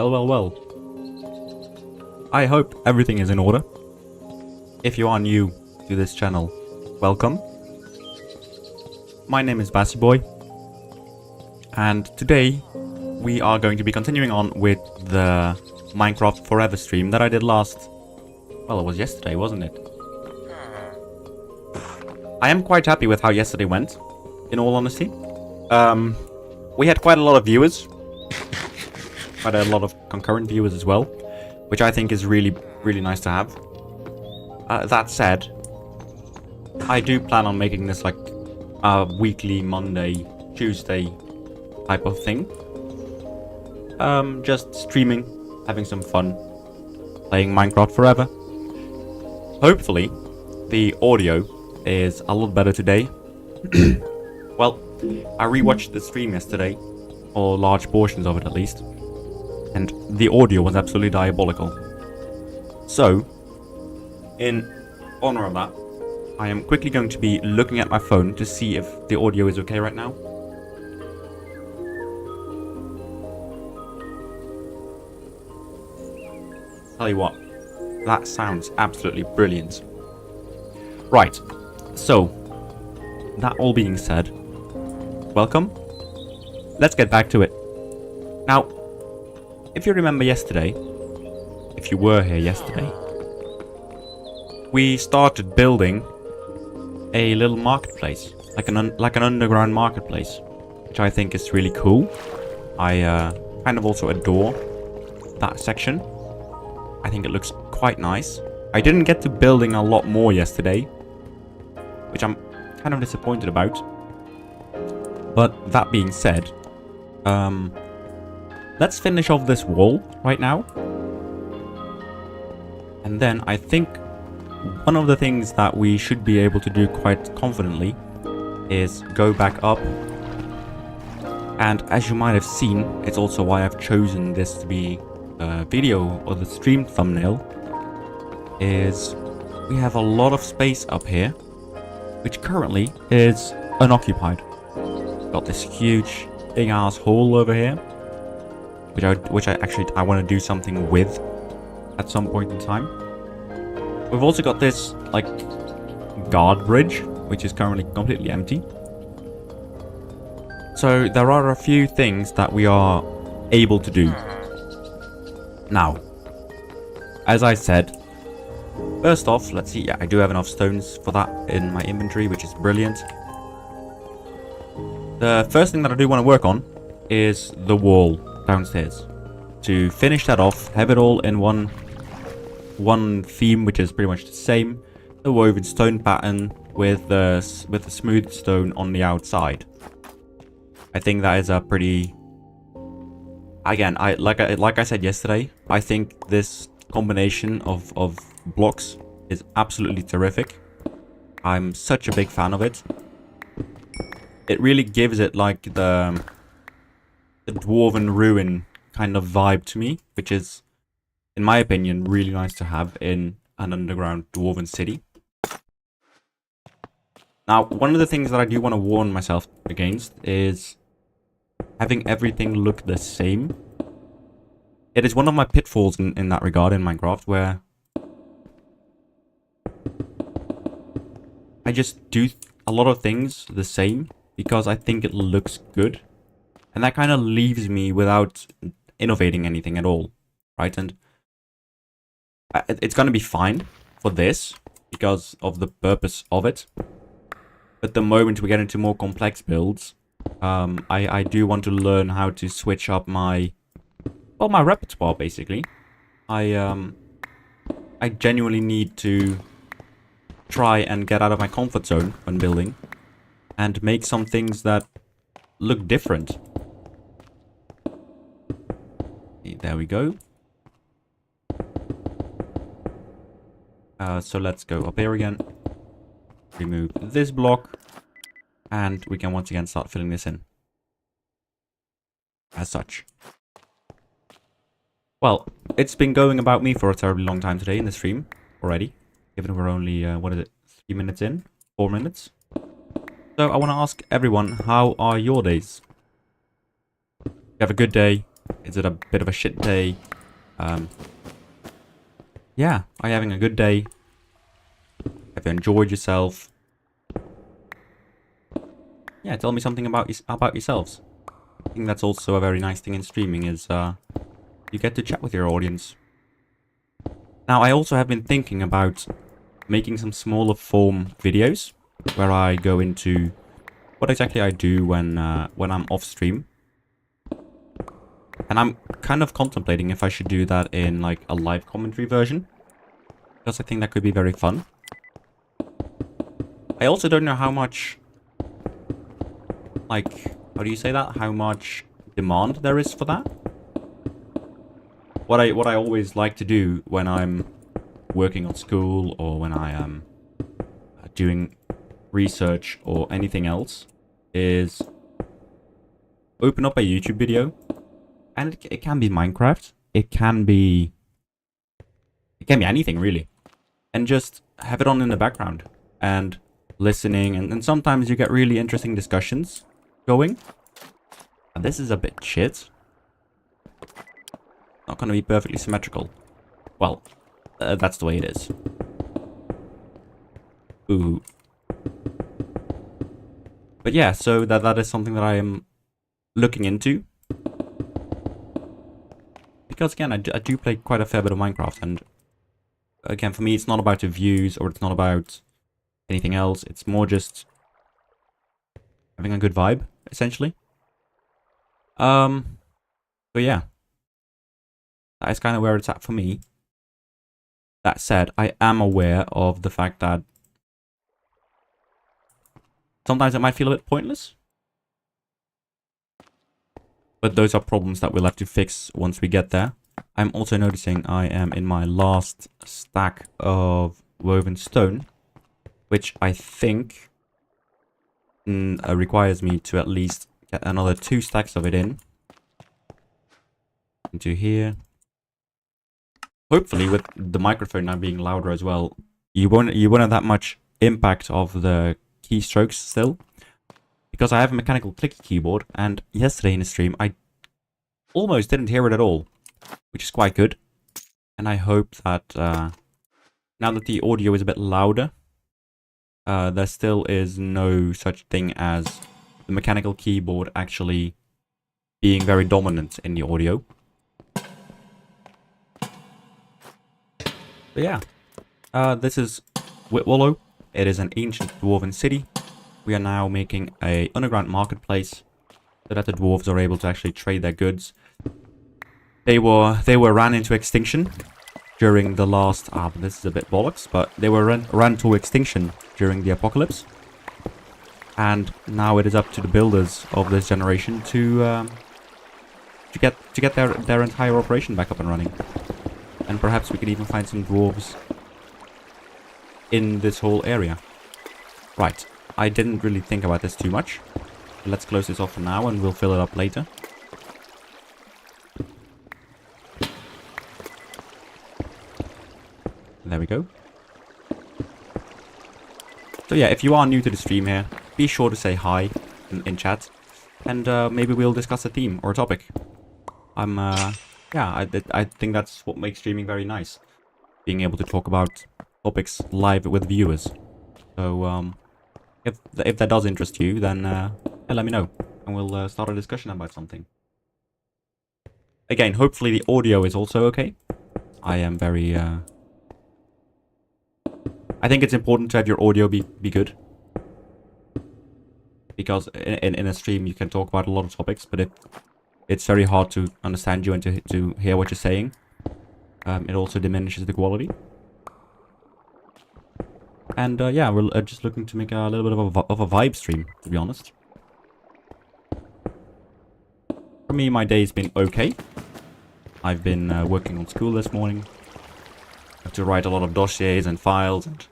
Well. I hope everything is in order. If you are new to this channel, welcome. My name is Bassy Boy, and today we are going to be continuing on with the Minecraft Forever stream that I did last... Well, it was yesterday, wasn't it? I am quite happy with how yesterday went, in all honesty. We had quite a lot of viewers. Quite a lot of concurrent viewers as well, which I think is really nice to have. That said, I do plan on making this like a weekly Monday, Tuesday type of thing. Just streaming, having some fun, playing Minecraft Forever. Hopefully, the audio is a lot better today. Well, I rewatched the stream yesterday, or large portions of it at least, and the audio was absolutely diabolical. So, in honor of that, I am quickly going to be looking at my phone to see if the audio is okay right now. Tell you what, that sounds absolutely brilliant. Right, so, that all being said, welcome. Let's get back to it. Now, if you remember yesterday, if you were here yesterday, we started building a little marketplace, like an underground marketplace, which I think is really cool. I kind of also adore that section. I think it looks quite nice. I didn't get to building a lot more yesterday, which I'm kind of disappointed about. But that being said, let's finish off this wall right now. And then I think one of the things that we should be able to do quite confidently is go back up. And as you might have seen, it's also why I've chosen this to be a video or the stream thumbnail, is we have a lot of space up here, which currently is unoccupied. Got this huge big ass hole over here, which I want to do something with at some point in time. We've also got this like guard bridge, which is currently completely empty. So there are a few things that we are able to do. Now, as I said, first off, let's see, yeah, I do have enough stones for that in my inventory, which is brilliant. The first thing that I do want to work on is the wall downstairs. To finish that off, have it all in one theme, which is pretty much the same. The woven stone pattern with the smooth stone on the outside. I think that is a pretty... Again, like I said yesterday, I think this combination of blocks is absolutely terrific. I'm such a big fan of it. It really gives it like the dwarven ruin kind of vibe to me, which is, in my opinion, really nice to have in an underground dwarven city. Now, one of the things that I do want to warn myself against is having everything look the same. It is one of my pitfalls in that regard in Minecraft, where I just do a lot of things the same because I think it looks good. And that kind of leaves me without innovating anything at all, right? And it's going to be fine for this because of the purpose of it. But the moment we get into more complex builds, I do want to learn how to switch up my repertoire, basically. I genuinely need to try and get out of my comfort zone when building and make some things that look different. There we go. So let's go up here again. Remove this block. And we can once again start filling this in. As such. Well, it's been going about me for a terribly long time today in the stream already. Given we're only, what is it, 3 minutes in? 4 minutes? So I want to ask everyone, how are your days? You have a good day, Is it a bit of a shit day? Yeah, are you having a good day? Have you enjoyed yourself? Yeah, tell me something about yourselves. I think that's also a very nice thing in streaming is you get to chat with your audience. Now, I also have been thinking about making some smaller form videos where I go into what exactly I do when I'm off stream. And I'm kind of contemplating if I should do that in like a live commentary version, because I think that could be very fun. I also don't know how much, like, how do you say that? How much demand there is for that? What I always like to do when I'm working on school or when I am doing research or anything else is open up a YouTube video, and it can be Minecraft, it can be anything really, and just have it on in the background and listening, and sometimes you get really interesting discussions going. And this is a bit shit. Not going to be perfectly symmetrical. Well, that's the way it is. Ooh. But yeah, so that is something that I am looking into. Because again, I do play quite a fair bit of Minecraft, and again, for me, it's not about the views, or it's not about anything else. It's more just having a good vibe, essentially. So yeah. That is kind of where it's at for me. That said, I am aware of the fact that sometimes it might feel a bit pointless. But those are problems that we'll have to fix once we get there. I'm also noticing I am in my last stack of woven stone, which I think requires me to at least get another 2 stacks of it into here. Hopefully, with the microphone now being louder as well, you won't have that much impact of the keystrokes still, because I have a mechanical clicky keyboard, and yesterday in the stream I almost didn't hear it at all, which is quite good. And I hope that now that the audio is a bit louder, there still is no such thing as the mechanical keyboard actually being very dominant in the audio. But yeah, this is Whitwallow. It is an ancient dwarven city. We are now making a underground marketplace so that the dwarves are able to actually trade their goods. They were ran into extinction during the last... this is a bit bollocks, but they were ran to extinction during the apocalypse. And now it is up to the builders of this generation to get their entire operation back up and running. And perhaps we could even find some dwarves in this whole area. Right, I didn't really think about this too much. Let's close this off for now and we'll fill it up later. There we go. So yeah, if you are new to the stream here, be sure to say hi in chat. And maybe we'll discuss a theme or a topic. Yeah, I think that's what makes streaming very nice. Being able to talk about topics live with viewers. So, if that does interest you, then yeah, let me know. And we'll start a discussion about something. Again, hopefully the audio is also okay. I am very... I think it's important to have your audio be good. Because in a stream you can talk about a lot of topics, but if it's very hard to understand you and to hear what you're saying, it also diminishes the quality. And yeah, we're just looking to make a little bit of a vibe stream, to be honest. For me, my day's been okay. I've been working on school this morning. I have to write a lot of dossiers and files and,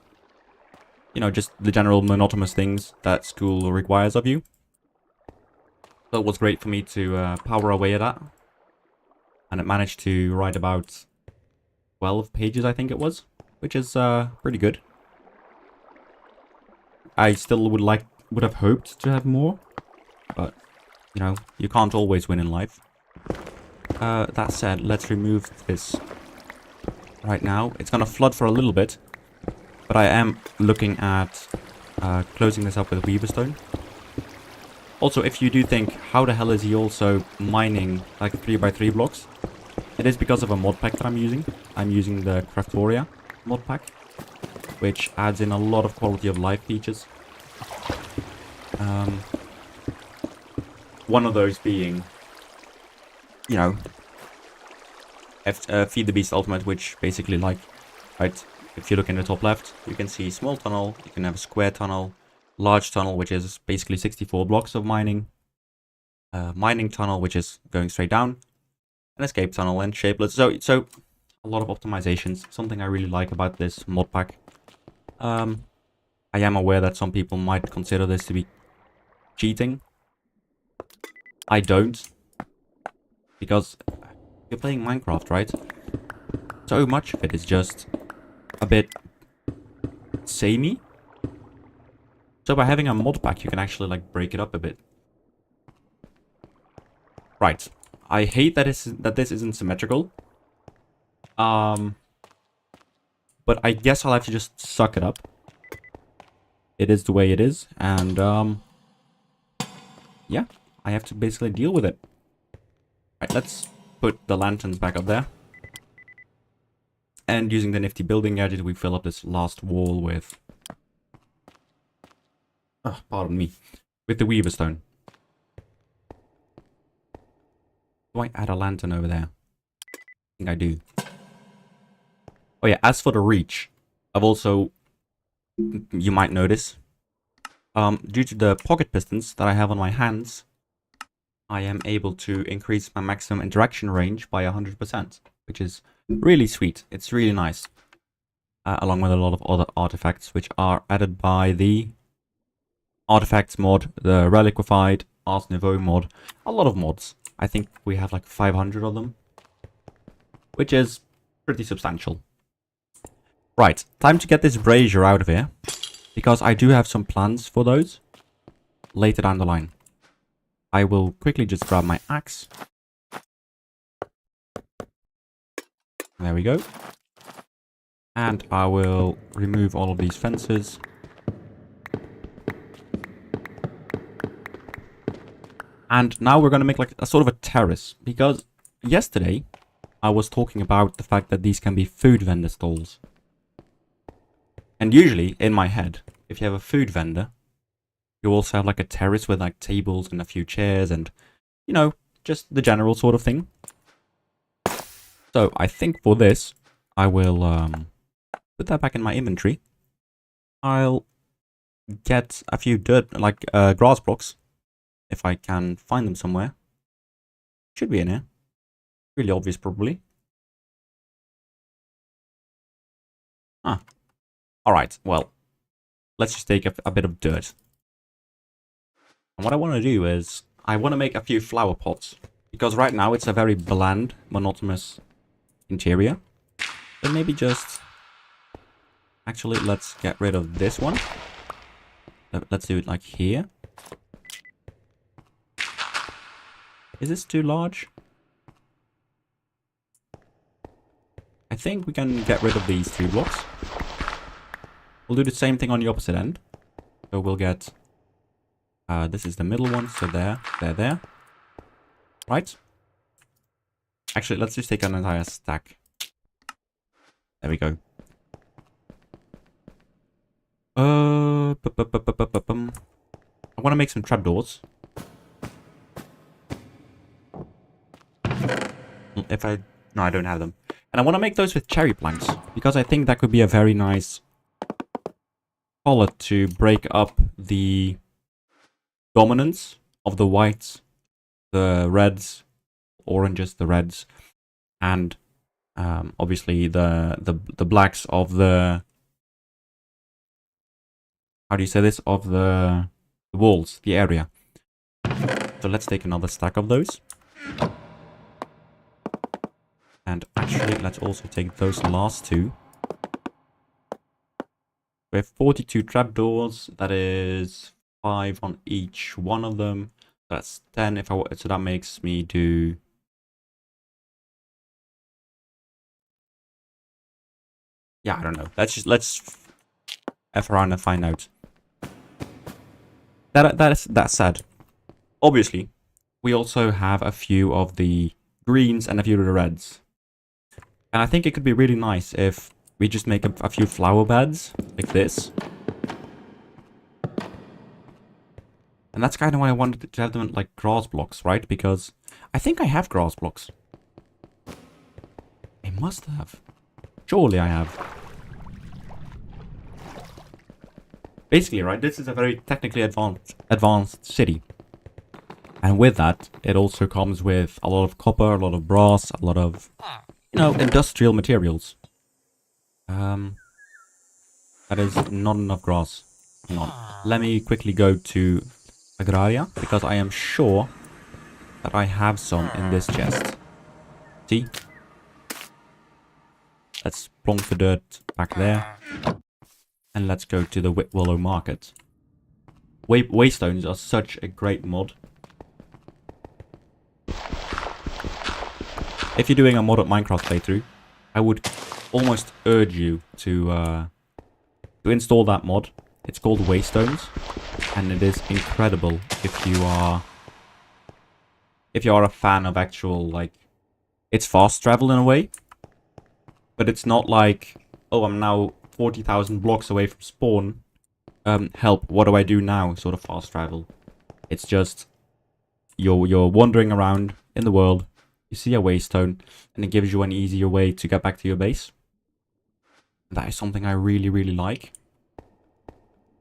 you know, just the general monotonous things that school requires of you. So it was great for me to power away at that. And it managed to write about 12 pages, I think it was, which is pretty good. I still would have hoped to have more, but, you know, you can't always win in life. That said, let's remove this right now. It's gonna flood for a little bit, but I am looking at closing this up with Weaverstone. Also, if you do think, how the hell is he also mining like 3x3 blocks? It is because of a mod pack that I'm using. I'm using the Craftoria mod pack, which adds in a lot of quality of life features. One of those being, you know, Feed the Beast Ultimate, which basically, like, right, if you look in the top left, you can see small tunnel, you can have a square tunnel, large tunnel, which is basically 64 blocks of mining, mining tunnel, which is going straight down, an escape tunnel, and shapeless. So a lot of optimizations, something I really like about this mod pack. I am aware that some people might consider this to be cheating. I don't, because you're playing Minecraft, right? So much of it is just a bit samey. So by having a mod pack, you can actually like break it up a bit. Right. I hate that this isn't symmetrical. But I guess I'll have to just suck it up. It is the way it is, and yeah, I have to basically deal with it. Right, let's put the lanterns back up there. And using the nifty building gadget, we fill up this last wall with... oh, pardon me. With the Weaverstone. Do I add a lantern over there? I think I do. Oh yeah, as for the reach, I've also... you might notice. Due to the pocket pistons that I have on my hands, I am able to increase my maximum interaction range by 100%, which is really sweet. It's really nice. Along with a lot of other artifacts, which are added by the Artifacts mod, the Reliquified, Ars Nouveau mod, a lot of mods. I think we have like 500 of them, which is pretty substantial. Right, time to get this brazier out of here, because I do have some plans for those later down the line. I will quickly just grab my axe. There we go. And I will remove all of these fences. And now we're going to make like a sort of a terrace, because yesterday I was talking about the fact that these can be food vendor stalls. And usually in my head, if you have a food vendor, you also have like a terrace with like tables and a few chairs and, you know, just the general sort of thing. So I think for this, I will put that back in my inventory. I'll get a few dirt, like grass blocks, if I can find them somewhere. Should be in here. Really obvious, probably. Ah. Alright, well, let's just take a bit of dirt. And what I want to do is, I want to make a few flower pots. Because right now it's a very bland, monotonous interior. But maybe just... actually, let's get rid of this one. Let's do it like here. Is this too large? I think we can get rid of these 2 blocks. We'll do the same thing on the opposite end. So we'll get... this is the middle one, so there. Right? Actually, let's just take an entire stack. There we go. I want to make some trapdoors. No, I don't have them. And I want to make those with cherry planks, because I think that could be a very nice color to break up the dominance of the whites, the reds, oranges, the reds, and obviously the blacks of the... how do you say this? Of the walls, the area. So let's take another stack of those. And actually, let's also take those last 2. We have 42 trapdoors. That is 5 on each one of them. That's 10. So that makes me do Yeah, I don't know. Let's F around and find out. That's sad. Obviously, we also have a few of the greens and a few of the reds. And I think it could be really nice if we just make a few flower beds like this. And that's kind of why I wanted to have them like grass blocks, right? Because I think I have grass blocks. I must have. Surely I have. Basically, right, this is a very technically advanced city. And with that, it also comes with a lot of copper, a lot of brass, a lot of, you know, industrial materials. That is not enough grass. Hang on. Let me quickly go to Agraria, because I am sure that I have some in this chest. See? Let's plonk the dirt back there. And let's go to the Whitwallow Market. Waystones are such a great mod. If you're doing a modded Minecraft playthrough, I would almost urge you to install that mod. It's called Waystones, and it is incredible if you are a fan of actual, like, it's fast travel in a way, but it's not like, oh, I'm now 40,000 blocks away from spawn. Help, what do I do now? Sort of fast travel. It's just you're wandering around in the world. You see a waystone, and it gives you an easier way to get back to your base. That is something I really, really like.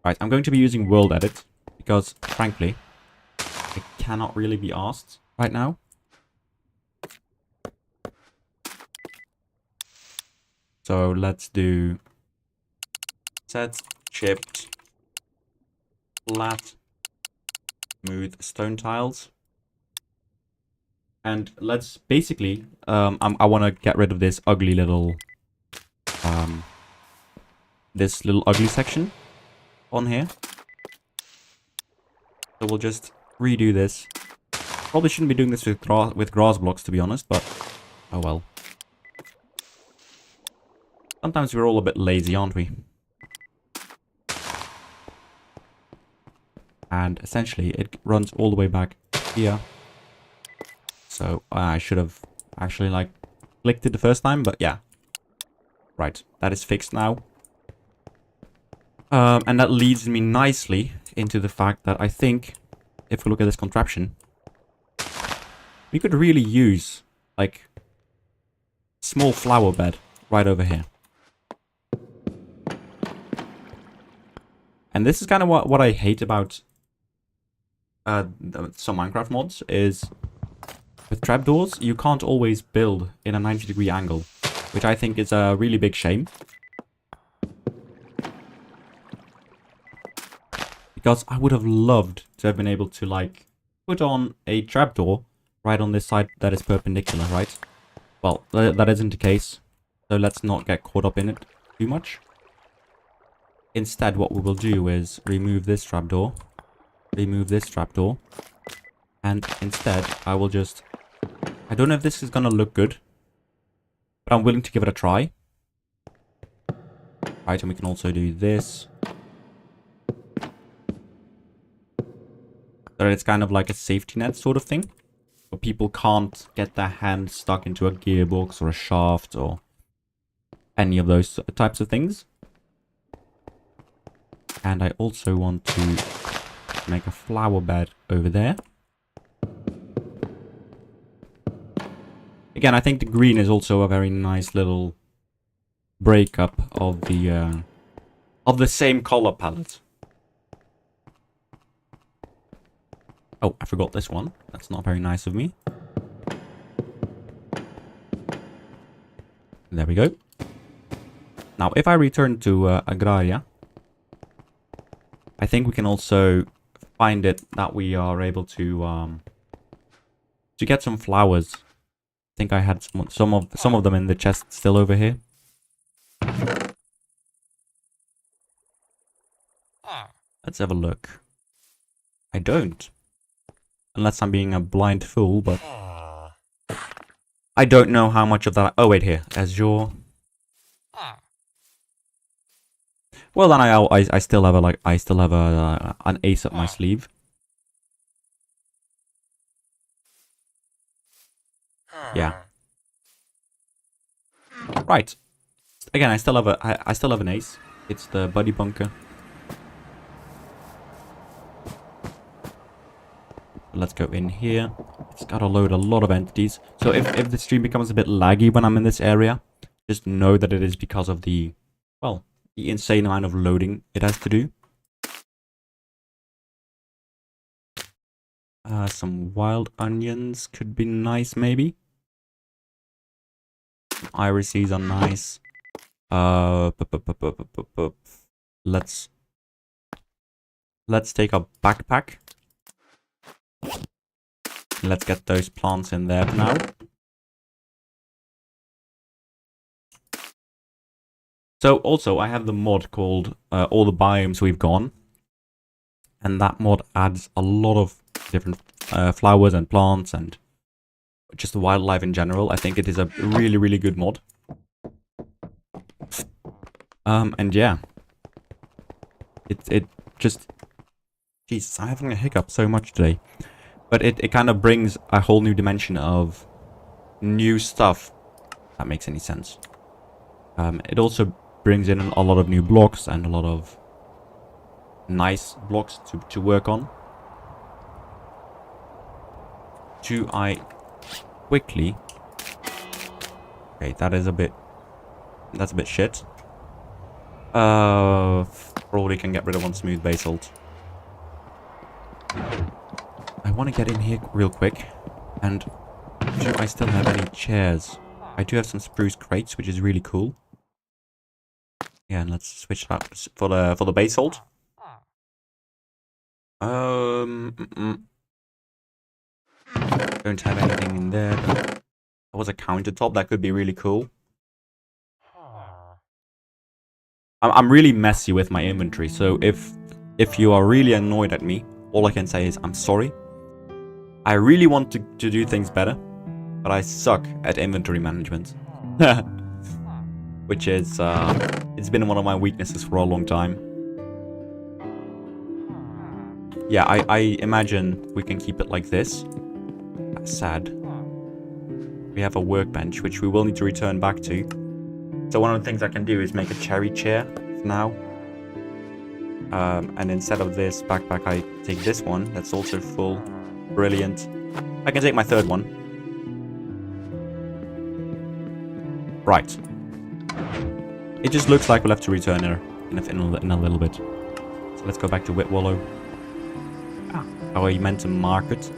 Right, I'm going to be using World Edit, because, frankly, I cannot really be asked right now. So let's do set chipped flat smooth stone tiles. And let's basically, I want to get rid of this ugly little, ugly section on here. So we'll just redo this. Probably shouldn't be doing this with grass blocks, to be honest, but oh well. Sometimes we're all a bit lazy, aren't we? And essentially, it runs all the way back here. So I should have actually, like, clicked it the first time, but yeah. Right, that is fixed now. And that leads me nicely into the fact that I think, if we look at this contraption, we could really use, like, small flower bed right over here. And this is kind of what I hate about some Minecraft mods, is with trapdoors, you can't always build in a 90-degree angle, which I think is a really big shame. Because I would have loved to have been able to, like, put on a trapdoor right on this side that is perpendicular, right? Well, that isn't the case, so let's not get caught up in it too much. Instead, what we will do is remove this trapdoor, and instead, I will just... I don't know if this is gonna look good, but I'm willing to give it a try. Right, and we can also do this. So it's kind of like a safety net sort of thing, where people can't get their hand stuck into a gearbox or a shaft or any of those types of things. And I also want to make a flower bed over there. Again, I think the green is also a very nice little breakup of the same color palette. Oh, I forgot this one. That's not very nice of me. There we go. Now, if I return to Agraria, I think we can also find it that we are able to get some flowers. I think I had some of them in the chest still over here. Let's have a look. I don't. Unless I'm being a blind fool, but... I don't know how much of that... Oh, wait, here. Azure. Well, then I still have an ace up my sleeve. Yeah. Right. Again, I still have an ace. It's the buddy bunker. Let's go in here. It's got to load a lot of entities. So if the stream becomes a bit laggy when I'm in this area, just know that it is because of the, well, the insane amount of loading it has to do. Some wild onions could be nice, maybe. Irises are nice. Let's take a backpack. Let's get those plants in there for now. So also I have the mod called All the Biomes We've Gone. And that mod adds a lot of different flowers and plants and just the wildlife in general. I think it is a really, really good mod. And yeah. It just... Jesus, I'm having a hiccup so much today. But it kind of brings a whole new dimension of new stuff. If that makes any sense. It also brings in a lot of new blocks and a lot of nice blocks to work on. Do I quickly... Okay, that's a bit shit. Probably can get rid of one smooth basalt. I want to get in here real quick. And do I still have any chairs? I do have some spruce crates, which is really cool. Yeah, and let's switch that for the basalt. Don't have anything in there. That was a countertop. That could be really cool. I'm really messy with my inventory, so if you are really annoyed at me, all I can say is I'm sorry. I really want to do things better, but I suck at inventory management. Which is, it's been one of my weaknesses for a long time. Yeah, I imagine we can keep it like this. That's sad. We have a workbench, which we will need to return back to. So one of the things I can do is make a cherry chair for now. And instead of this backpack, I take this one. That's also full. Brilliant. I can take my third one. Right. It just looks like we'll have to return her in a little bit. So let's go back to Whitwallow. How are you meant to mark it?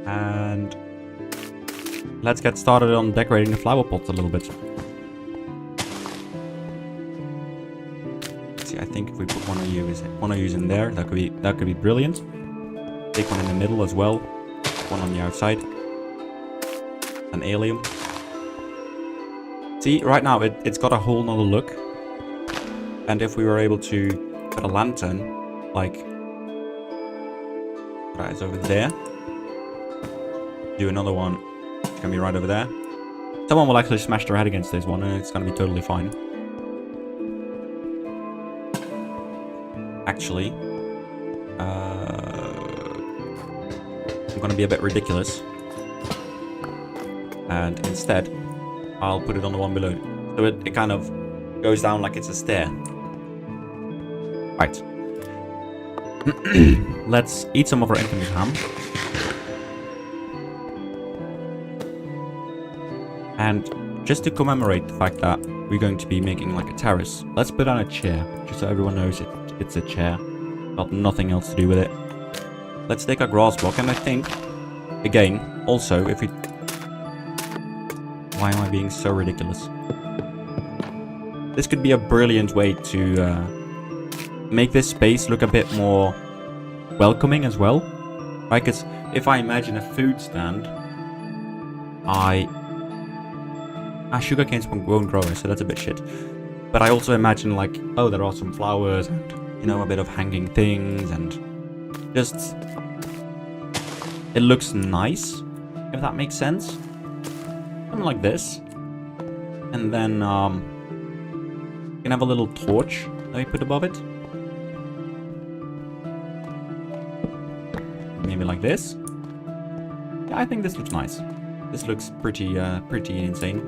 And let's get started on decorating the flower pots a little bit. See, I think if we put one of you in there, that could be brilliant. Take one in the middle as well. One on the outside. An allium. See, right now it's got a whole nother look. And if we were able to put a lantern, like that is over there. Do another one. It's gonna be right over there. Someone will actually smash their head against this one, and it's gonna be totally fine. Actually, I'm gonna be a bit ridiculous, and instead, I'll put it on the one below. So it kind of goes down like it's a stair. Right. Let's eat some of our infamous ham. And just to commemorate the fact that we're going to be making like a terrace, let's put on a chair, just so everyone knows it's a chair. Got nothing else to do with it. Let's take a grass block, and I think, again, also, if we... Why am I being so ridiculous? This could be a brilliant way to make this space look a bit more welcoming as well. Right, because if I imagine a food stand, sugarcanes won't grow, so that's a bit shit. But I also imagine like, oh, there are some flowers and, you know, a bit of hanging things and just... It looks nice, if that makes sense. something like this. And then, you can have a little torch that we put above it. Maybe like this. Yeah, I think this looks nice. This looks pretty insane.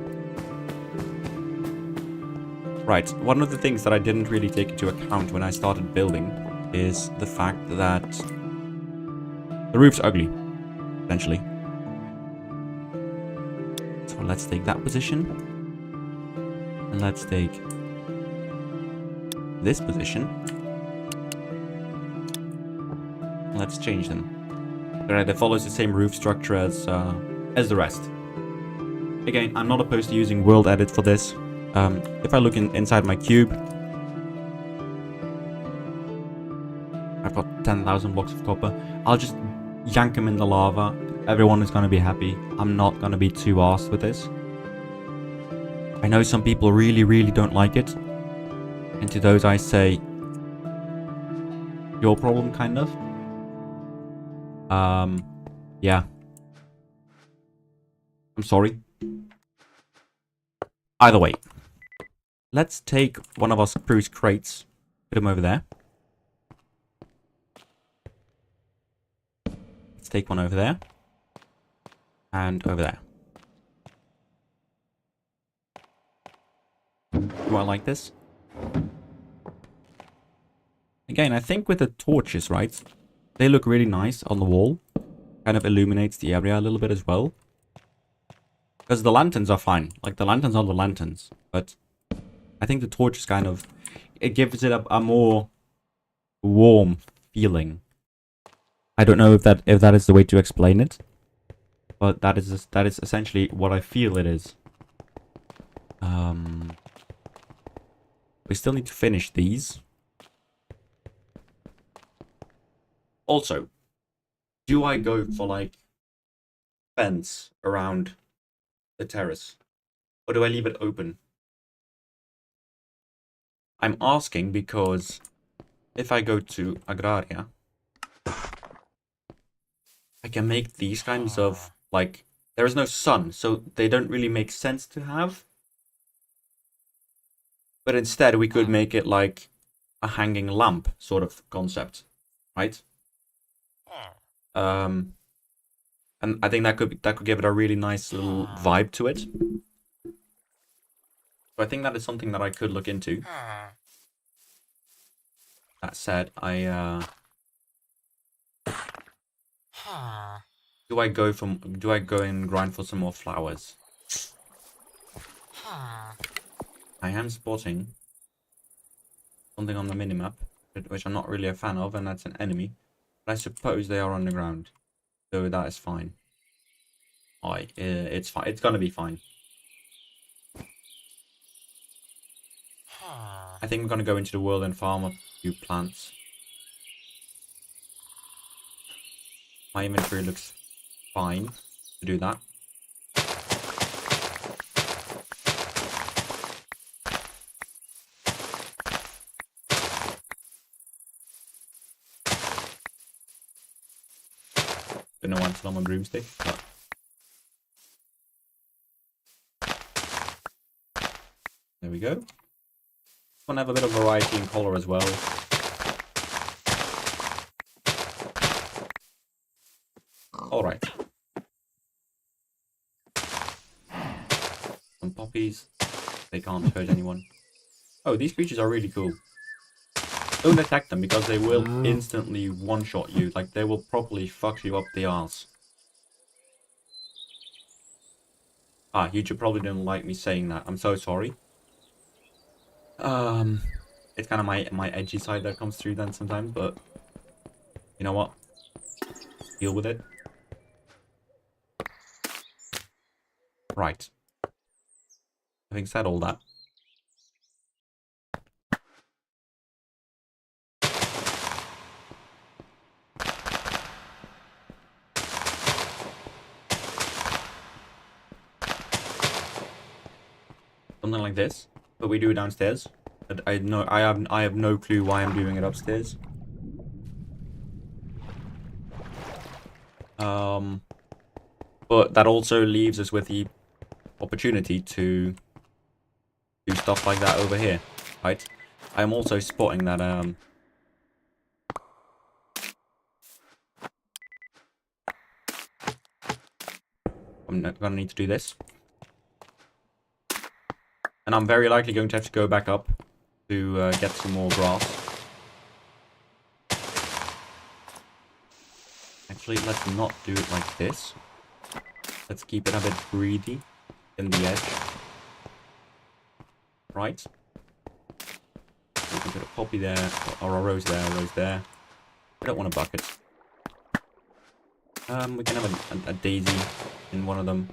Right, one of the things that I didn't really take into account when I started building is the fact that the roof's ugly, essentially. So let's take that position. And let's take this position. Let's change them. Alright, it follows the same roof structure as the rest. Again, I'm not opposed to using world edit for this. If I look inside my cube, I've got 10,000 blocks of copper. I'll just yank them in the lava. Everyone is going to be happy. I'm not going to be too arsed with this. I know some people really don't like it. And to those I say, your problem, kind of. Yeah. I'm sorry. Either way. Let's take one of our spruce crates. Put them over there. Let's take one over there. And over there. Do I like this? Again, I think with the torches, right? They look really nice on the wall. Kind of illuminates the area a little bit as well. Because the lanterns are fine. Like, the lanterns are the lanterns. But I think the torch is kind of... It gives it a more warm feeling. I don't know if that is the way to explain it. But that is essentially what I feel it is. We still need to finish these. Also, do I go for, like, fence around the terrace? Or do I leave it open? I'm asking because if I go to Agraria, I can make these kinds of, like, there is no sun, so they don't really make sense to have. But instead, we could make it like a hanging lamp sort of concept, right? And I think that could give it a really nice little vibe to it. So I think that is something that I could look into. That said, do I go and grind for some more flowers? I am spotting something on the minimap, which I'm not really a fan of, and that's an enemy. But I suppose they are underground, so that is fine. It's fine. It's gonna be fine. I think we're gonna go into the world and farm a few plants. My inventory looks fine to do that. Don't know why I'm still on my broomstick, but... There we go. Want to have a bit of variety in color as well. Alright. Some poppies. They can't hurt anyone. Oh, these creatures are really cool. Don't attack them because they will instantly one-shot you. Like, they will properly fuck you up the arse. Ah, you probably didn't like me saying that. I'm so sorry. It's kind of my edgy side that comes through then sometimes, but you know what? Deal with it. Right. Having said all that, something like this, but we do it downstairs. But I have no clue why I'm doing it upstairs. But that also leaves us with the opportunity to do stuff like that over here, right? I'm also spotting that I'm gonna need to do this. And I'm very likely going to have to go back up to get some more grass. Actually, let's not do it like this. Let's keep it a bit greedy in the edge. Right. We can put a poppy there, or a rose there, a rose there. I don't want a bucket. We can have a daisy in one of them.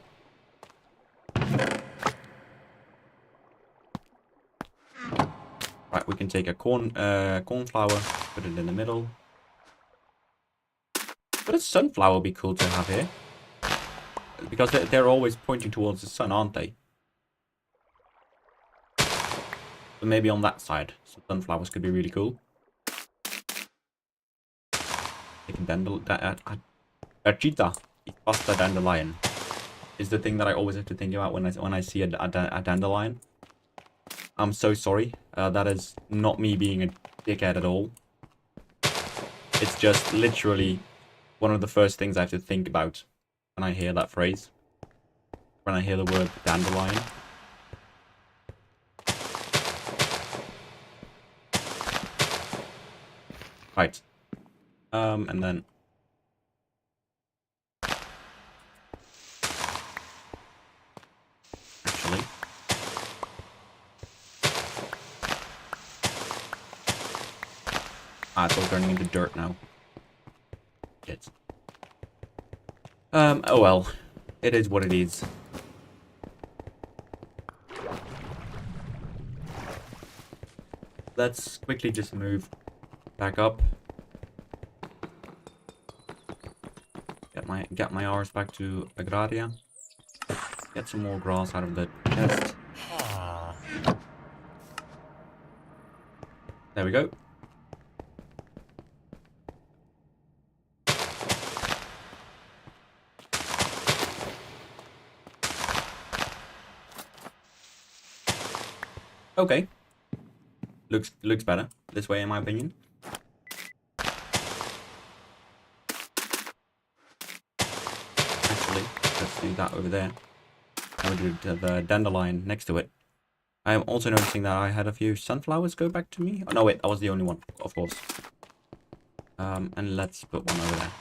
Right, we can take a cornflower, put it in the middle. But a sunflower would be cool to have here. Because they're always pointing towards the sun, aren't they? So maybe on that side, some sunflowers could be really cool. Take a cheetah. Pasta dandelion is the thing that I always have to think about when I see a dandelion. I'm so sorry. That is not me being a dickhead at all. It's just literally one of the first things I have to think about when I hear that phrase. When I hear the word dandelion. Right. And then... Actually... it's all turning into dirt now. Shit. Oh well. It is what it is. Let's quickly just move back up. Get my hours back to Agraria. Get some more grass out of the chest. There we go. Okay. Looks better this way, in my opinion. Actually, let's do that over there. And we do the dandelion next to it. I am also noticing that I had a few sunflowers go back to me. Oh no, wait, that was the only one, of course. And let's put one over there.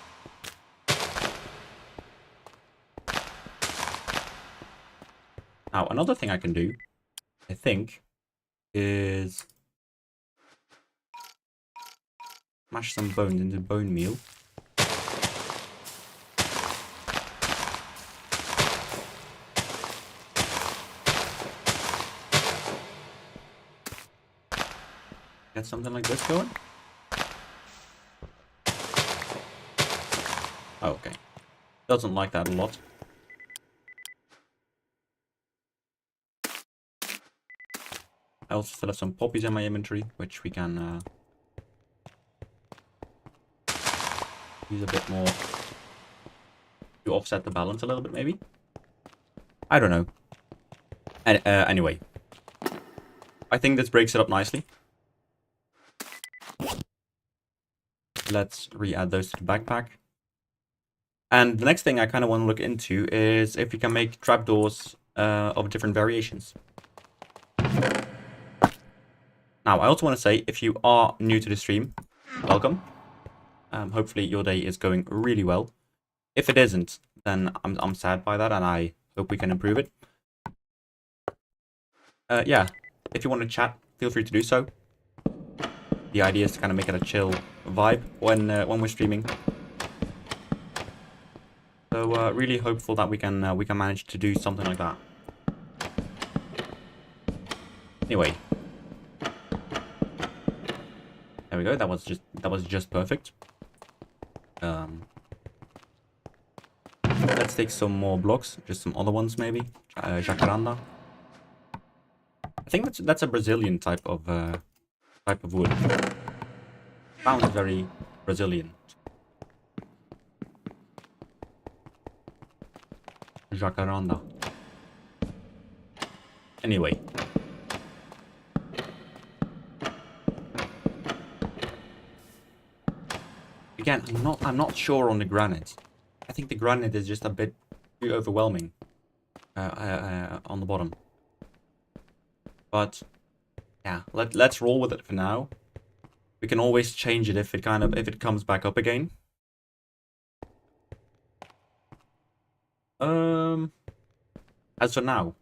Now, another thing I can do, I think, is mash some bones into bone meal. Get something like this going. Oh, okay. Doesn't like that a lot. I also still have some poppies in my inventory, which we can use a bit more to offset the balance a little bit, maybe. I don't know. Anyway, I think this breaks it up nicely. Let's re-add those to the backpack. And the next thing I kind of want to look into is if we can make trapdoors of different variations. Now, I also want to say, if you are new to the stream, welcome. Hopefully your day is going really well. If it isn't, then I'm sad by that, and I hope we can improve it. Yeah, if you want to chat, feel free to do so. The idea is to kind of make it a chill vibe when we're streaming. So really hopeful that we can manage to do something like that. Anyway. There we go. That was just perfect. Let's take some more blocks, just some other ones maybe. Jacaranda. I think that's a Brazilian type of wood. Sounds very Brazilian. Jacaranda. Anyway. Again, I'm not sure on the granite. I think the granite is just a bit too overwhelming on the bottom. But yeah, let's roll with it for now. We can always change it if it comes back up again. As for now,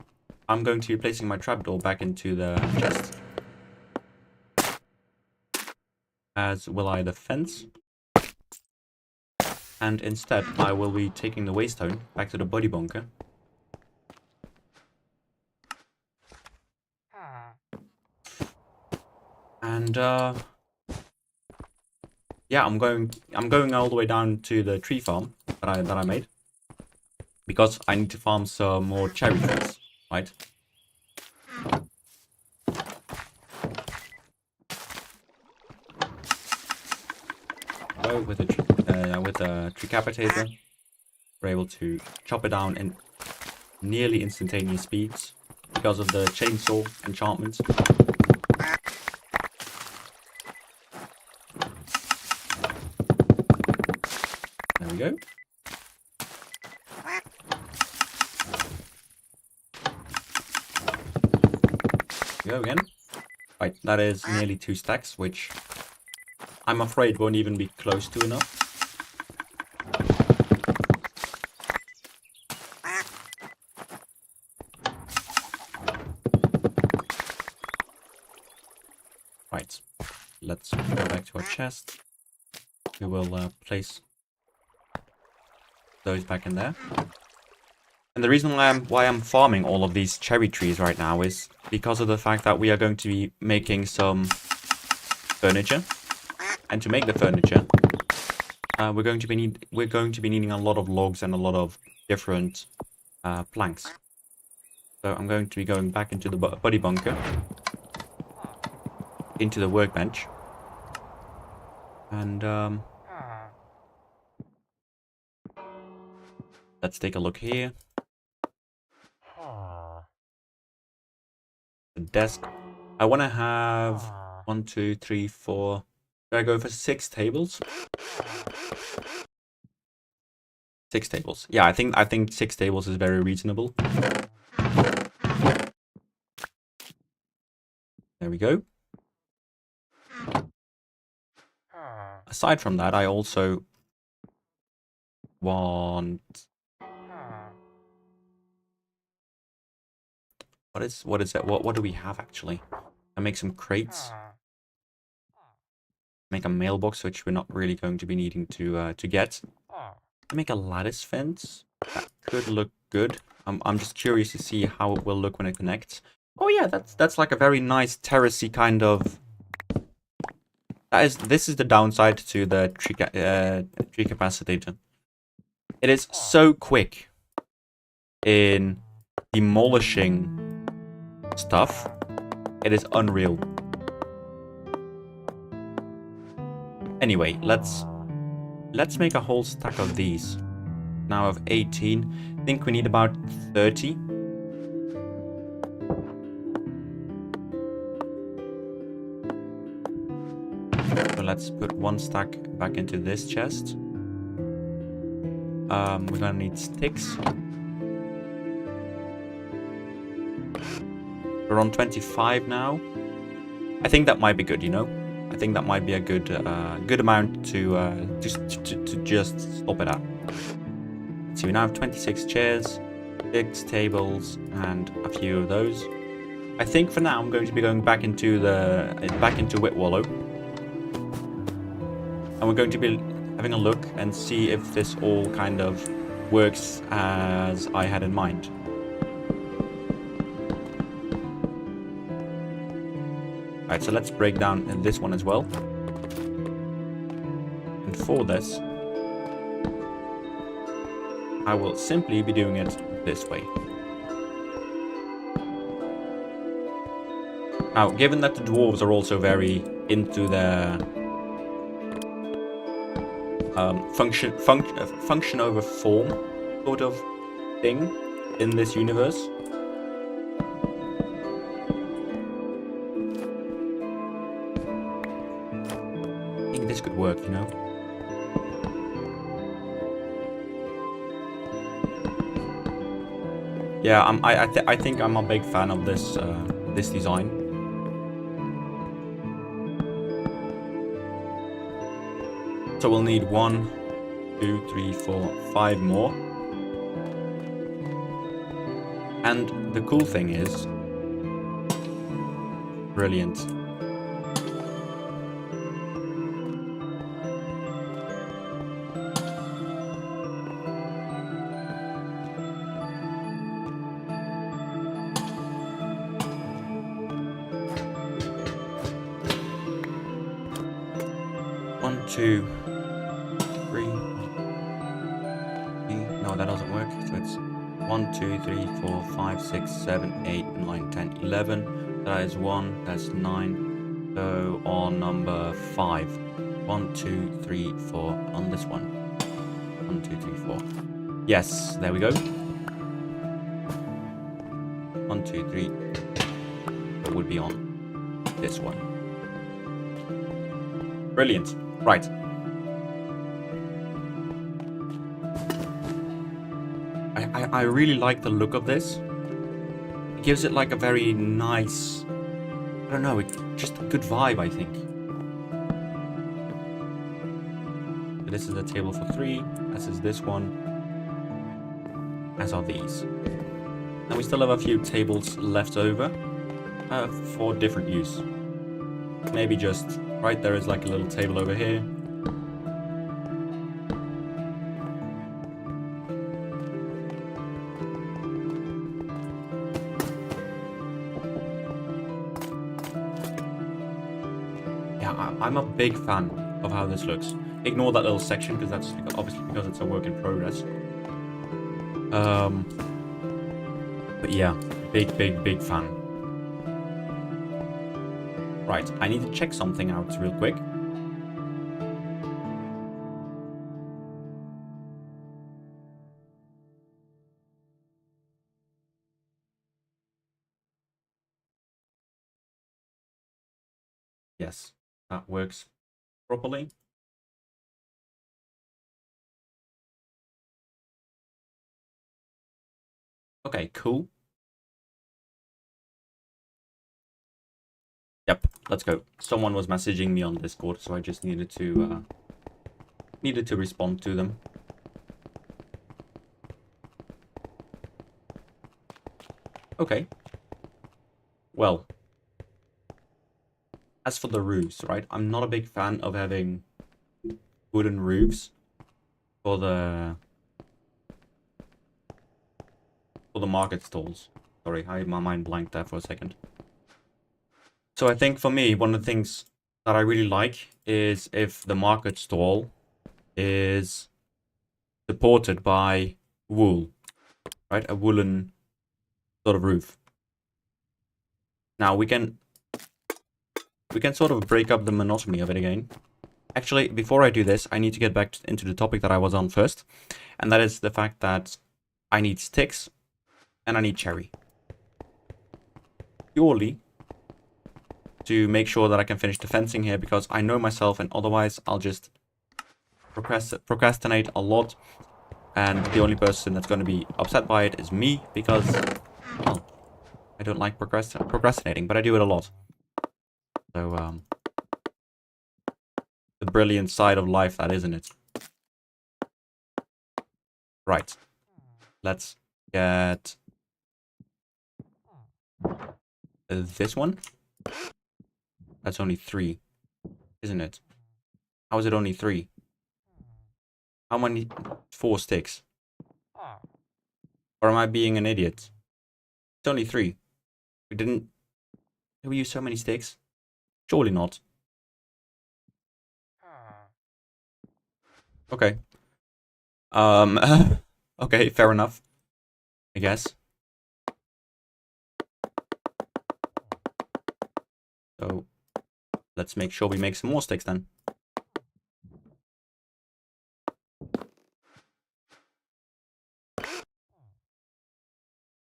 I'm going to be placing my trapdoor back into the chest. As will I the fence. And instead, I will be taking the waystone back to the body bunker. And yeah, I'm going all the way down to the tree farm that I made. Because I need to farm some more cherry trees, right? So with a Tricapitator, we're able to chop it down in nearly instantaneous speeds because of the chainsaw enchantment. There we go. Go again. Right, that is nearly 2 stacks, which I'm afraid won't even be close to enough. Right, let's go back to our chest. We will place those back in there. And the reason why I'm farming all of these cherry trees right now is because of the fact that we are going to be making some furniture. And to make the furniture, we're going to be needing a lot of logs and a lot of different planks. So I'm going to be going back into the body bunker, into the workbench, and let's take a look here. The desk. I want to have 1, 2, 3, 4. Should I go for 6 tables? 6 tables. Yeah, I think 6 tables is very reasonable. There we go. Aside from that, I also want... What is it? What do we have actually? I make some crates. Make a mailbox, which we're not really going to be needing to get. I make a lattice fence. That could look good. I'm just curious to see how it will look when it connects. Oh yeah, that's like a very nice terracey kind of. This is the downside to the Tricapitator. It is so quick in demolishing stuff. It is unreal. Anyway, let's make a whole stack of these. Now of 18. I think we need about 30. So let's put 1 stack back into this chest. We're gonna need sticks. We're on 25 now. I think that might be good, you know? I think that might be a good good amount to just stop it at. So we now have 26 chairs, 6 tables, and a few of those. I think for now I'm going to be going back into Witwallow, and we're going to be having a look and see if this all kind of works as I had in mind. Alright, so let's break down this one as well. And for this, I will simply be doing it this way. Now, given that the dwarves are also very into their function over form sort of thing in this universe, think this could work, you know? Yeah, I think I'm a big fan of this this design. So we'll need 1, 2, 3, 4, 5 more. And the cool thing is, brilliant. One, two, three. No, that doesn't work. So it's 1, 2, 3, 4, 5, 6, 7, 8, 9, 10, 11. That is 1, that's 9. So on number 5. 1, 2, 3, 4 on this one. 1, 2, 3, 4. Yes, there we go. 1, 2, 3. It would be on this one. Brilliant. Right. I really like the look of this. It gives it like a very nice, I don't know, just a good vibe, I think. So this is the table for 3, as is this one, as are these. And we still have a few tables left over for different use. Maybe just, right, there is like a little table over here. I'm a big fan of how this looks. Ignore that little section because that's obviously because it's a work in progress. But yeah, big fan. Right, I need to check something out real quick. Yes, that works properly. Okay, cool. Yep, let's go. Someone was messaging me on Discord, so I just needed to respond to them. Okay. Well, as for the roofs, right? I'm not a big fan of having wooden roofs for the market stalls. Sorry, my mind blanked there for a second. So I think for me, one of the things that I really like is if the market stall is supported by wool, right? A woolen sort of roof. Now we can sort of break up the monotony of it again. Actually, before I do this, I need to get back into the topic that I was on first, and that is the fact that I need sticks and I need cherry. Purely to make sure that I can finish the fencing here, because I know myself and otherwise I'll just procrastinate a lot, and the only person that's going to be upset by it is me, because, well, I don't like procrastinating, but I do it a lot. So, the brilliant side of life, that isn't it? Right. Let's get this one. That's only 3, isn't it? How is it only 3? How many? 4 sticks. Or am I being an idiot? It's only 3. Did we use so many sticks? Surely not. Okay. Okay, fair enough, I guess. So let's make sure we make some more sticks then.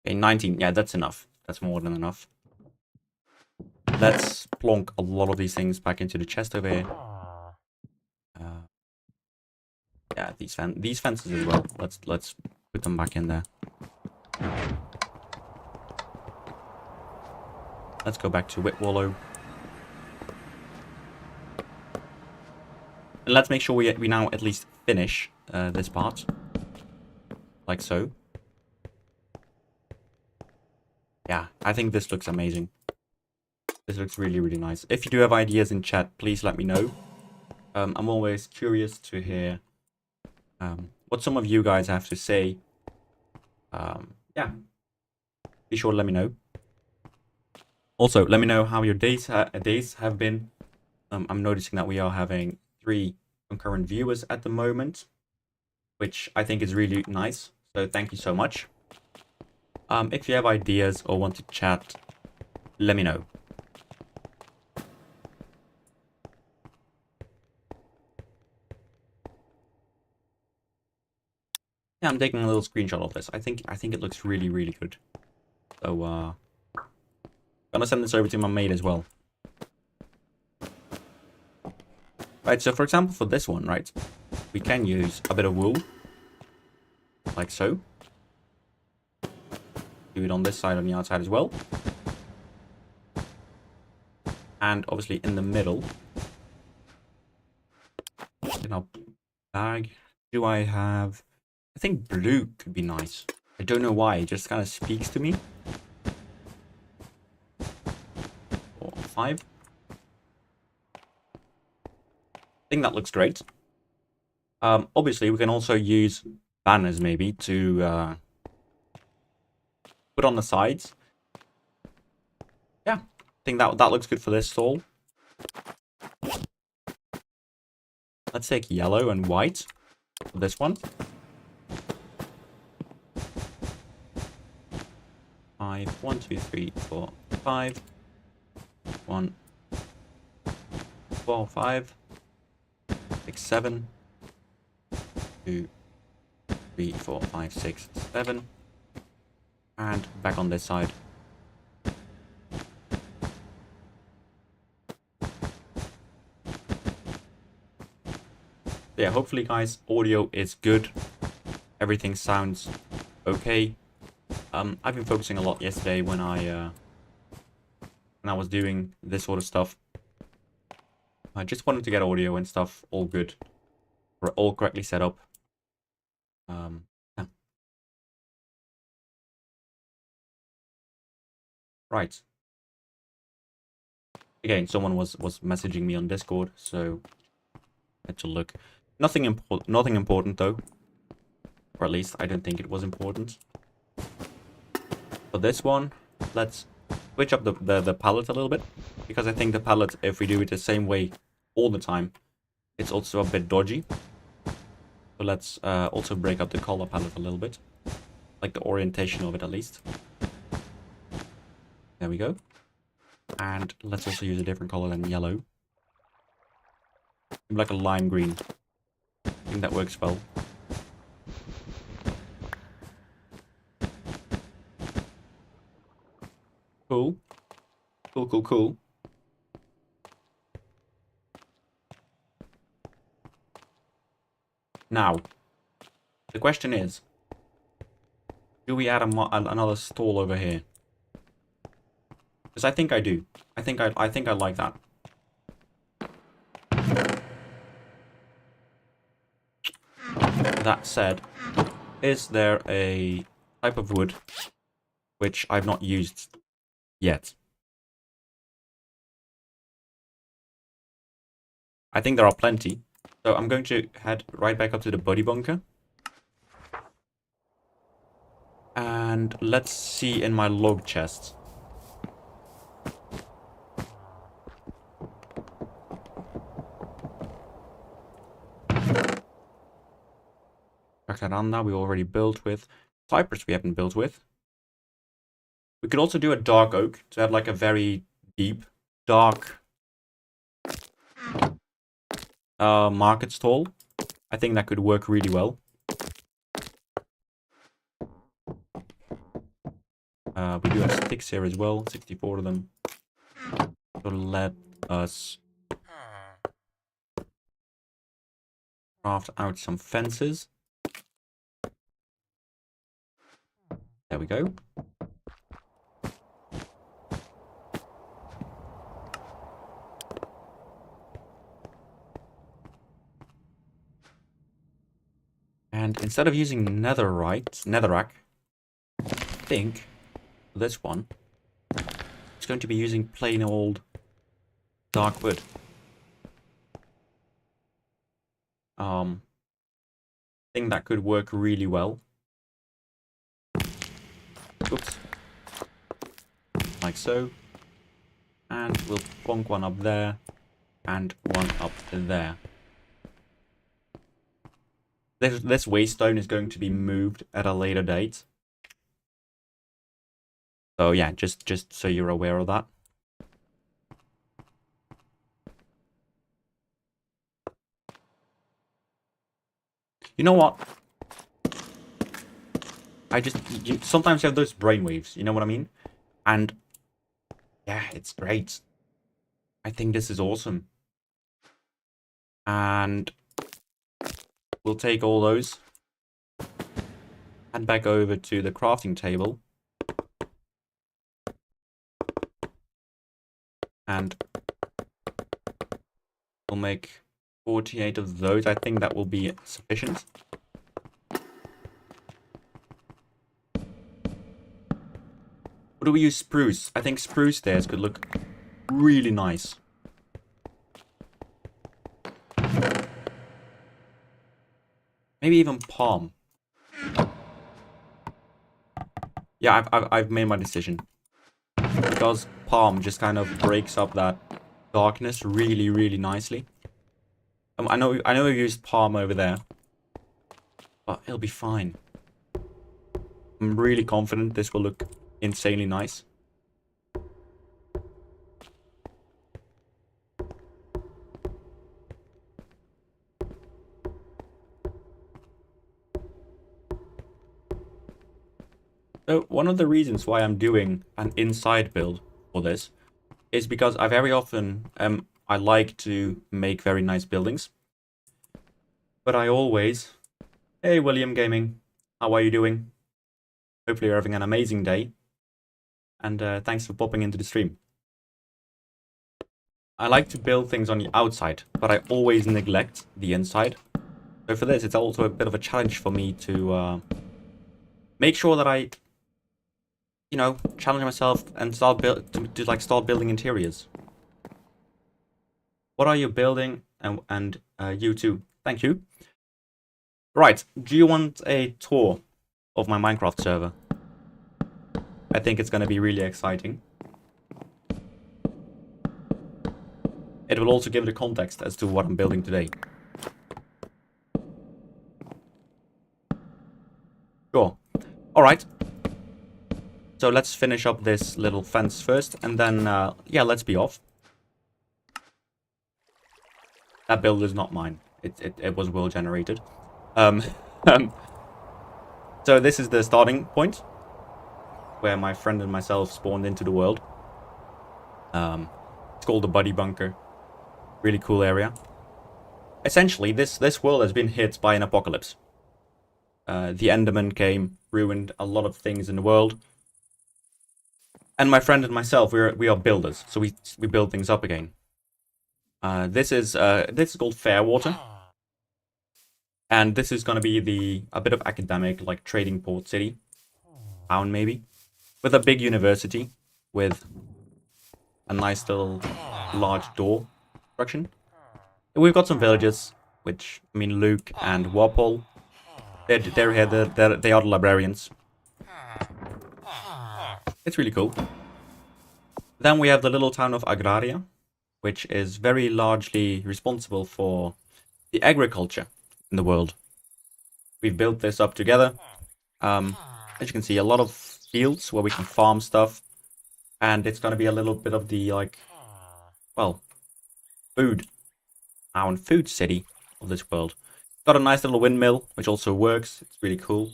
Okay, 19. Yeah, that's enough. That's more than enough. Let's plonk a lot of these things back into the chest over here. Yeah, these fences as well. Let's put them back in there. Let's go back to Whitwallow. And let's make sure we now at least finish this part. Like so. Yeah, I think this looks amazing. This looks really, really nice. If you do have ideas in chat, please let me know. I'm always curious to hear what some of you guys have to say. Yeah, be sure to let me know. Also, let me know how your days have been. I'm noticing that we are having 3 concurrent viewers at the moment, which I think is really nice. So thank you so much. If you have ideas or want to chat, let me know. Yeah, I'm taking a little screenshot of this. I think it looks really, really good. So gonna send this over to my mate as well. Right, so for example, for this one, right, we can use a bit of wool, like so. Do it on this side, on the outside as well. And obviously in the middle, in our bag, do I have... I think blue could be nice. I don't know why, it just kind of speaks to me. 4, 5. I think that looks great. Obviously, we can also use banners maybe to put on the sides. Yeah, I think that looks good for this stall. Let's take yellow and white for this one. 5, 1, 2, 3, 4, 5. 1, 4, 5, 6, 7. 2, 3, 4, 5, 6, 7. And back on this side. Yeah, hopefully guys, audio is good. Everything sounds okay. I've been focusing a lot yesterday when I was doing this sort of stuff. I just wanted to get audio and stuff all good, or all correctly set up. Yeah. Right. Again, someone was messaging me on Discord, so I had to look. Nothing important though, or at least I don't think it was important. For this one, let's switch up the palette a little bit, because I think the palette, if we do it the same way all the time, it's also a bit dodgy. So let's also break up the color palette a little bit, like the orientation of it at least. There we go. And let's also use a different color than yellow, like a lime green. I think that works well. Cool. Cool, cool, cool. Now, the question is, do we add another stall over here? Because I think I do. I think I like that. That said, is there a type of wood which I've not used yet? I think there are plenty. So I'm going to head right back up to the buddy bunker. And let's see in my log chest. Jacaranda we already built with. Cypress we haven't built with. We could also do a dark oak to have like a very deep, dark market stall. I think that could work really well. We do have sticks here as well, 64 of them. So let us craft out some fences. There we go. And instead of using netherrack, I think this one is going to be using plain old dark wood. I think that could work really well. Oops. Like so. And we'll plonk one up there and one up there. This waystone is going to be moved at a later date. So yeah, just so you're aware of that. You know what? Sometimes you have those brainwaves, you know what I mean? And yeah, it's great. I think this is awesome. And we'll take all those, head back over to the crafting table, and we'll make 48 of those. I think that will be sufficient. What do we use? Spruce. I think spruce stairs could look really nice. Maybe even palm. Yeah, I've made my decision. Because palm just kind of breaks up that darkness really, really nicely. I know we used palm over there, but it'll be fine. I'm really confident this will look insanely nice. So one of the reasons why I'm doing an inside build for this is because I very often I like to make very nice buildings. But I always... Hey William Gaming, how are you doing? Hopefully you're having an amazing day. And thanks for popping into the stream. I like to build things on the outside, but I always neglect the inside. So for this, it's also a bit of a challenge for me to make sure that I, you know, challenge myself and start building interiors. What are you building? And you too. Thank you. Right, do you want a tour of my Minecraft server? I think it's going to be really exciting. It will also give the context as to what I'm building today. Sure. Alright. So let's finish up this little fence first, and then, yeah, let's be off. That build is not mine. It was world generated. So this is the starting point, where my friend and myself spawned into the world. It's called the Buddy Bunker. Really cool area. Essentially, this world has been hit by an apocalypse. The Enderman came, ruined a lot of things in the world. And my friend and myself, we are builders, so we build things up again. This is called Fairwater. And this is going to be a bit of academic, like trading port city. Town, maybe. With a big university. With a nice little large door construction. We've got some villages, which, I mean, Luke and Walpole. They're here, they are the librarians. It's really cool. Then we have the little town of Agraria, which is very largely responsible for the agriculture in the world. We've built this up together. As you can see, a lot of fields where we can farm stuff. And it's going to be a little bit of the, like, well, food city of this world. Got a nice little windmill, which also works. It's really cool.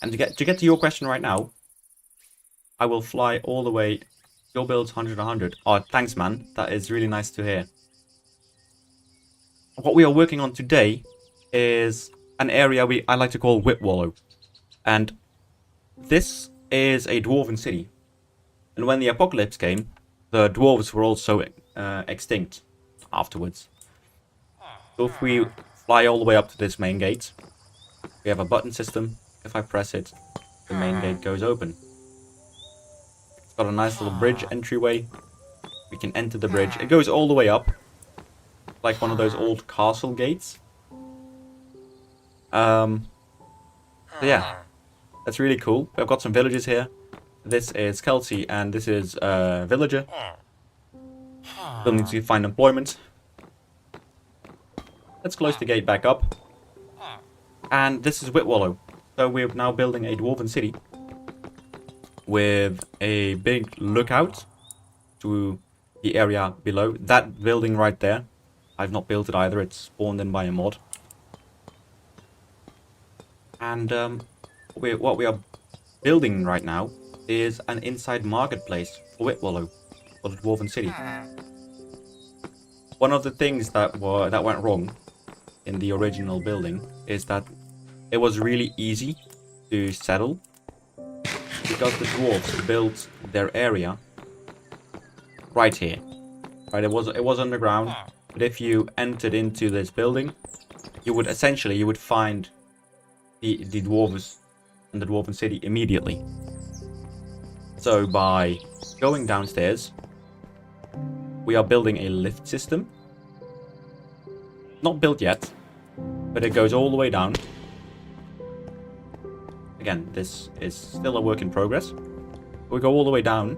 And to get to your question right now, I will fly all the way. Your build's 100. Oh, thanks, man. That is really nice to hear. What we are working on today is an area I like to call Whitwallow. And this is a dwarven city. And when the apocalypse came, the dwarves were also extinct afterwards. So if we fly all the way up to this main gate, we have a button system. If I press it, the main gate goes open. It's got a nice little bridge entryway. We can enter the bridge. It goes all the way up, like one of those old castle gates. So yeah, that's really cool. We've got some villagers here. This is Kelsey, and this is Villager. Still need to find employment. Let's close the gate back up. And this is Whitwallow. So we're now building a dwarven city with a big lookout to the area below. That building right there, I've not built it either. It's spawned in by a mod. And what we are building right now is an inside marketplace for Whitwallow, for the dwarven city. One of the things that went wrong in the original building is that it was really easy to settle because the dwarves built their area right here. Right, it was underground, but if you entered into this building, you would find the dwarves and the dwarven city immediately. So by going downstairs, we are building a lift system. Not built yet, but it goes all the way down. Again, this is still a work in progress. We go all the way down,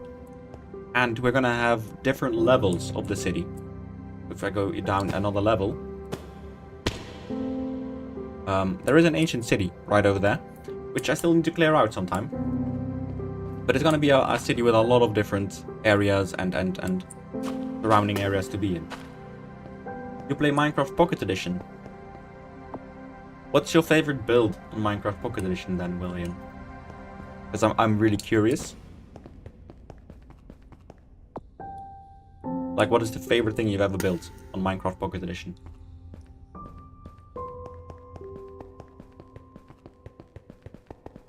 and we're gonna have different levels of the city. If I go down another level, there is an ancient city right over there, which I still need to clear out sometime. But it's gonna be a city with a lot of different areas and surrounding areas to be in. You play Minecraft Pocket Edition. What's your favorite build on Minecraft Pocket Edition then, William? Because I'm really curious. Like, what is the favorite thing you've ever built on Minecraft Pocket Edition?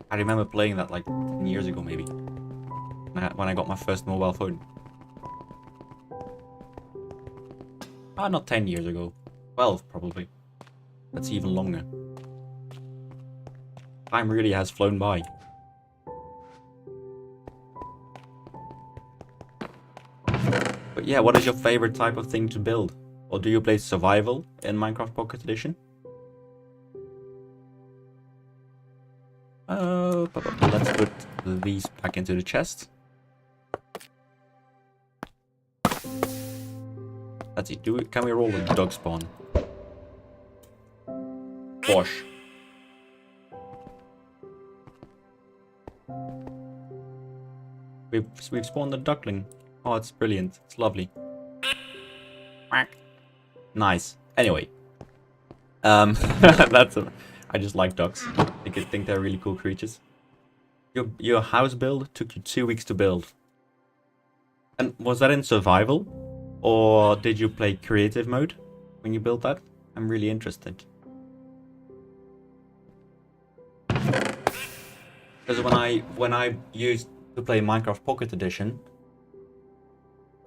I remember playing that like 10 years ago, maybe. When I got my first mobile phone. Not 10 years ago. 12, probably. That's even longer. Time really has flown by. But yeah, what is your favorite type of thing to build? Or do you play survival in Minecraft Pocket Edition? Let's put these back into the chest. Let's see, can we roll a dog spawn? Bosh. We've spawned a duckling. Oh, it's brilliant. It's lovely. Nice. Anyway. I just like ducks. I think they're really cool creatures. Your house build took you 2 weeks to build. And was that in survival? Or did you play creative mode when you built that? I'm really interested. Because when I used to play Minecraft Pocket Edition,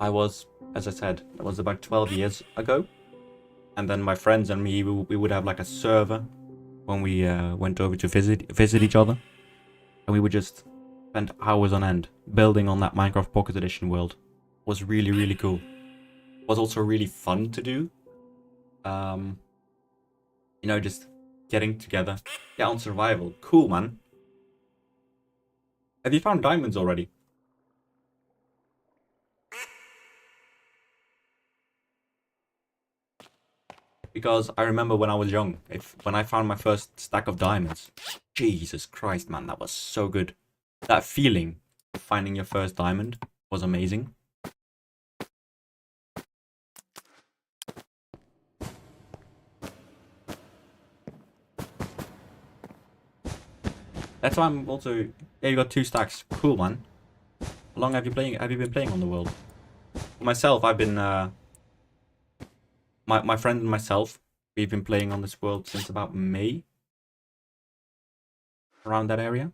I was, as I said, it was about 12 years ago. And then my friends and me, we would have like a server when we went over to visit each other. And we would just spend hours on end building on that Minecraft Pocket Edition world. It was really, really cool. It was also really fun to do. You know, just getting together. Yeah, on survival. Cool, man. Have you found diamonds already? Because I remember when I was young, when I found my first stack of diamonds, Jesus Christ, man, that was so good. That feeling of finding your first diamond was amazing. That's why I'm also... Yeah, you got 2 stacks. Cool, man. How long have you been playing on the world? For myself, I've been... My friend and myself, We've been playing on this world since about May. Around that area.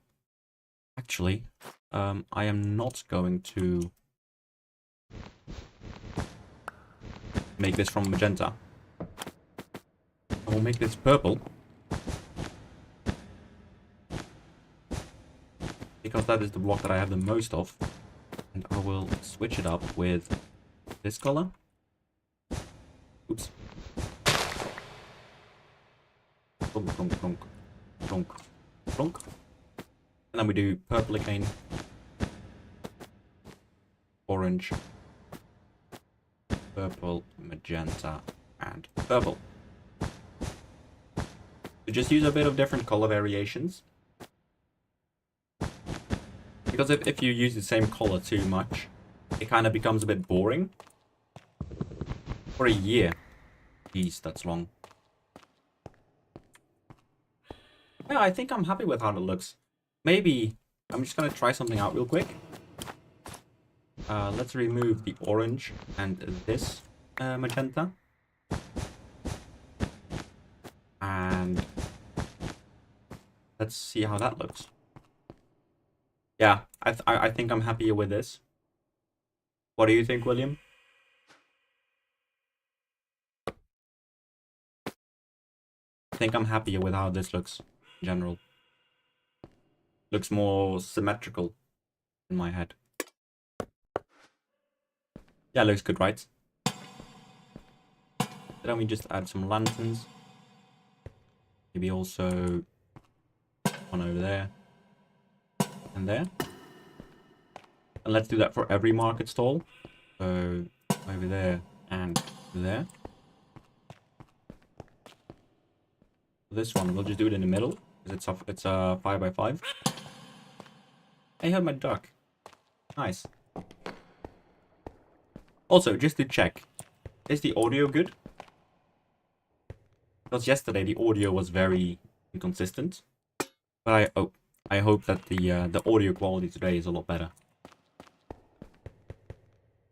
Actually, I am not going to make this from magenta. I will make this purple. Because that is the block that I have the most of. And I will switch it up with this color. Oops. Plunk, plunk, plunk, plunk, plunk. And then we do purple again. Orange. Purple, magenta, and purple. So just use a bit of different color variations. Because if you use the same color too much, it kind of becomes a bit boring. For a year. Jeez, that's long. Yeah, I think I'm happy with how it looks. Maybe I'm just going to try something out real quick. Let's remove the orange and this magenta. And let's see how that looks. Yeah, I think I'm happier with this. What do you think, William? I think I'm happier with how this looks in general. Looks more symmetrical in my head. Yeah, looks good, right? Then we just add some lanterns. Maybe also one over there. And there. And let's do that for every market stall. So over there and there. This one, we'll just do it in the middle. Because it's a 5x5. I heard my duck. Nice. Also, just to check. Is the audio good? Because yesterday the audio was very inconsistent. But I hope that the audio quality today is a lot better.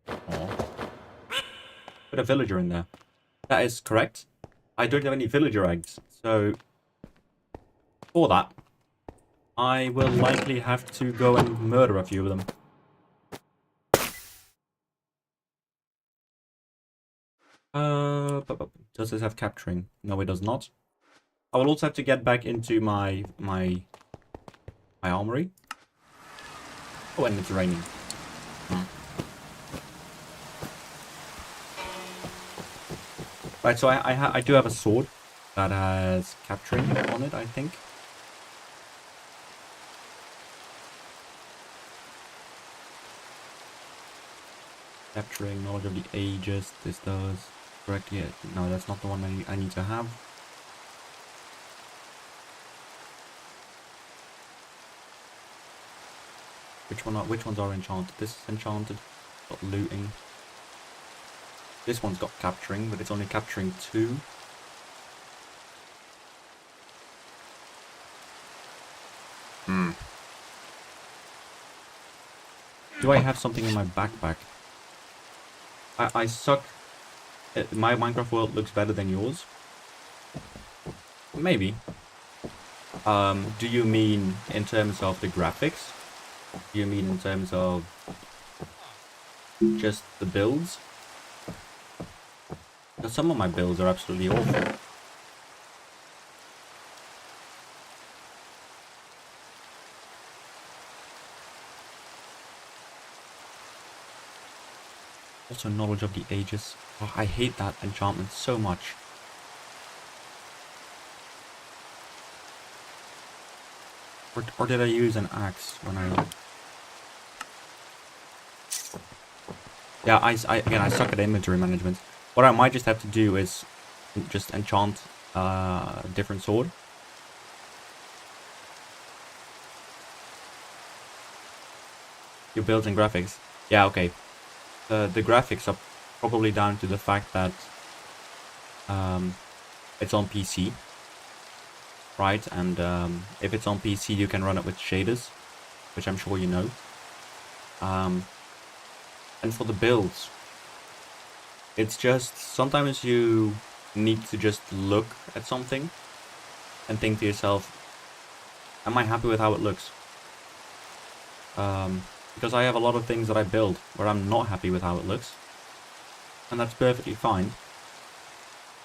Aww. Put a villager in there. That is correct. I don't have any villager eggs, so for that, I will likely have to go and murder a few of them. Does this have capturing? No, it does not. I will also have to get back into my armory. Oh, and it's raining. Right, so I do have a sword that has capturing on it, I think. Capturing, knowledge of the ages, this does. Correct, yeah, no, that's not the one I need to have. Which ones are enchanted? This is enchanted. Got looting. This one's got capturing, but it's only capturing 2. Do I have something in my backpack? I suck. My Minecraft world looks better than yours. Maybe. Do you mean in terms of the graphics? Do you mean in terms of just the builds? Because some of my builds are absolutely awful. Also, knowledge of the ages. Oh, I hate that enchantment so much. Or did I use an axe when I... Yeah, again, I suck at inventory management. What I might just have to do is just enchant a different sword. Your builds and graphics. Yeah, okay. The graphics are probably down to the fact that it's on PC. Right, and if it's on PC you can run it with shaders, which I'm sure you know. And for the builds, it's just sometimes you need to just look at something and think to yourself, am I happy with how it looks? Because I have a lot of things that I build where I'm not happy with how it looks, and that's perfectly fine.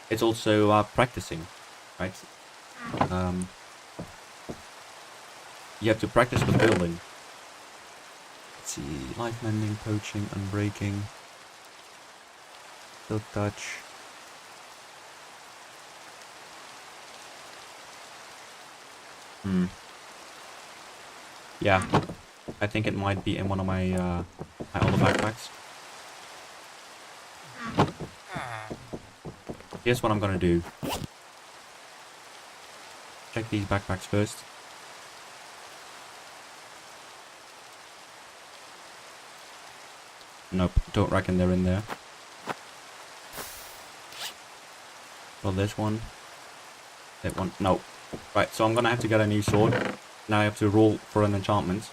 It's also practicing, right? You have to practice with building. Let's see, life mending, poaching, unbreaking, silk touch. Yeah, I think it might be in one of my my other backpacks. Here's what I'm gonna do. Check these backpacks first. Nope, don't reckon they're in there. Well, this one. That one. No. Right, so I'm gonna have to get a new sword. Now I have to roll for an enchantment.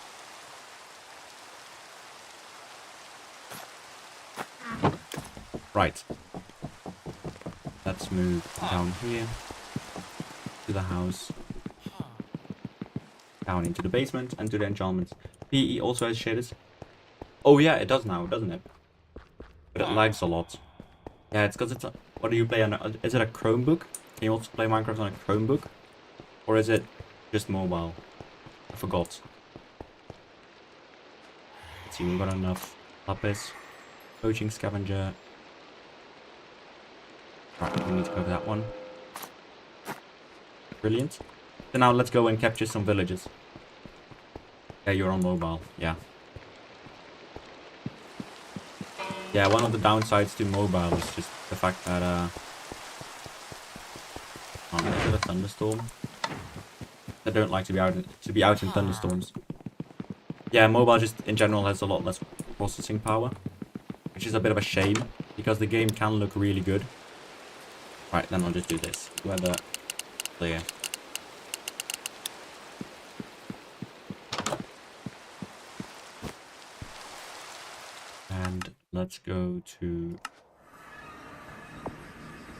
Right. Let's move down here. To the house. Down into the basement and to the enchantments. PE also has shaders. Oh yeah, it does now, doesn't it? But it lags a lot. Yeah, it's because it's a... What do you play on? Is it a Chromebook? Can you also play Minecraft on a Chromebook? Or is it just mobile? I forgot. Let's see, we've got enough lapis. Poaching scavenger. Right, we need to go for that one. Brilliant. So now let's go and capture some villages. Yeah, you're on mobile. Yeah. Yeah, one of the downsides to mobile is just the fact that is it a thunderstorm? I don't like to be out in thunderstorms. Yeah, mobile just in general has a lot less processing power, which is a bit of a shame because the game can look really good. Right, then I'll just do this. Weather clear. And let's go to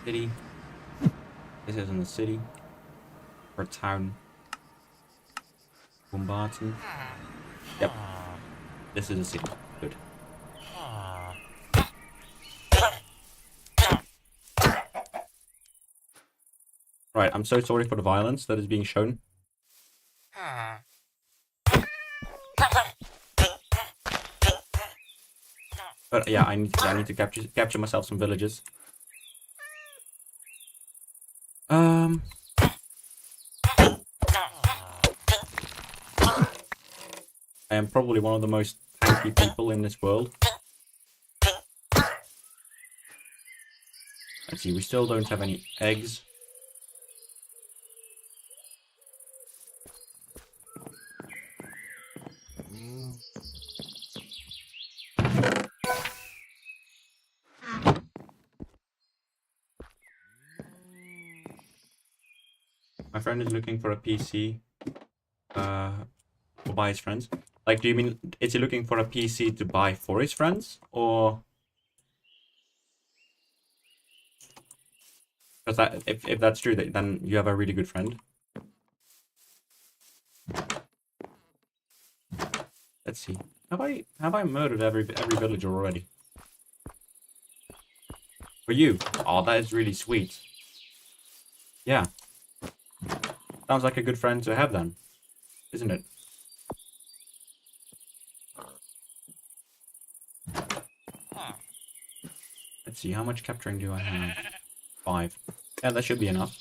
city. This is in the city. Or town. Bombarton. Yep. This is a city. Good. Right, I'm so sorry for the violence that is being shown. But yeah, I need to capture myself some villages. I am probably one of the most tanky people in this world. Let's see, we still don't have any eggs. My friend is looking for a PC to buy his friends. Like, do you mean, is he looking for a PC to buy for his friends? Or... Because that, if that's true, then you have a really good friend. Let's see. Have I murdered every villager already? For you? Oh, that is really sweet. Yeah. Sounds like a good friend to have then, isn't it? Let's see, how much capturing do I have? 5. Yeah, that should be enough.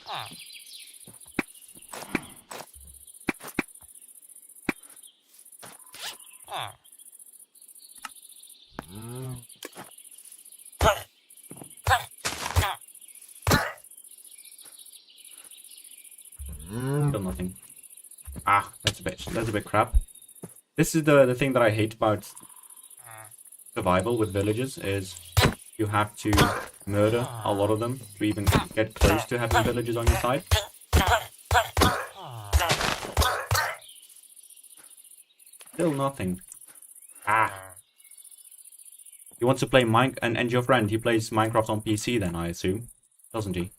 Still nothing. Ah, that's a bit crap. This is the thing that I hate about survival with villages is you have to murder a lot of them to even get close to having villages on your side. Still nothing. Ah. He wants to play and your friend, he plays Minecraft on PC then, I assume. Doesn't he?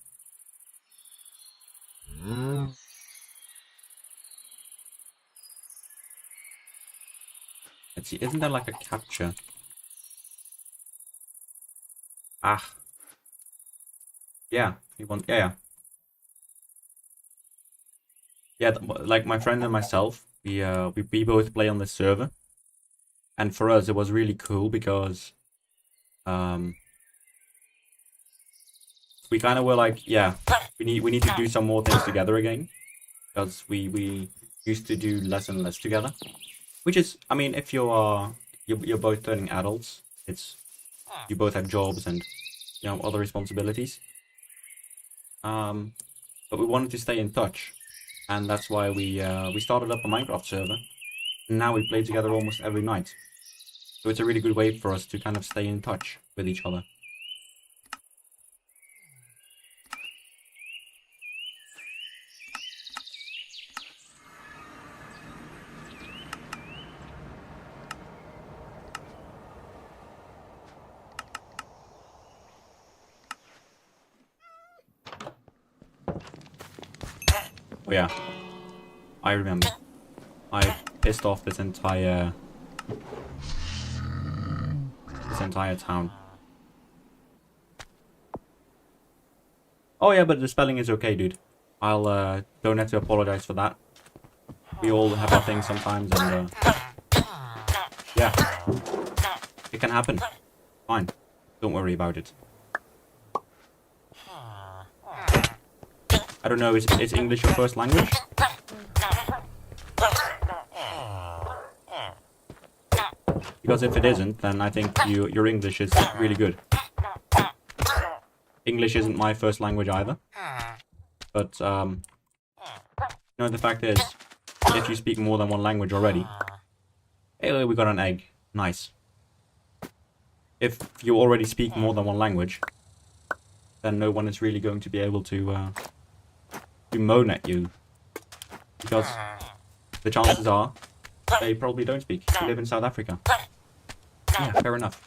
Let's see, isn't there like a capture? Ah. Yeah, you want, yeah. Yeah, like my friend and myself, we both play on this server. And for us, it was really cool because we kind of were like, yeah, we need to do some more things together again, because we used to do less and less together. Which is, I mean, if you're both turning adults, it's you both have jobs and other responsibilities. But we wanted to stay in touch, and that's why we started up a Minecraft server. And now we play together almost every night. So it's a really good way for us to kind of stay in touch with each other. Oh yeah, I remember. I pissed off this entire town. Oh yeah, but the spelling is okay, dude. I'll don't have to apologize for that. We all have our things sometimes, and yeah, it can happen. Fine, don't worry about it. I don't know, is English your first language? Because if it isn't, then I think your English is really good. English isn't my first language either. But, the fact is, if you speak more than one language already... Hey, we got an egg. Nice. If you already speak more than one language, then no one is really going to be able to moan at you. Because the chances are, they probably don't speak. You live in South Africa. Yeah, fair enough.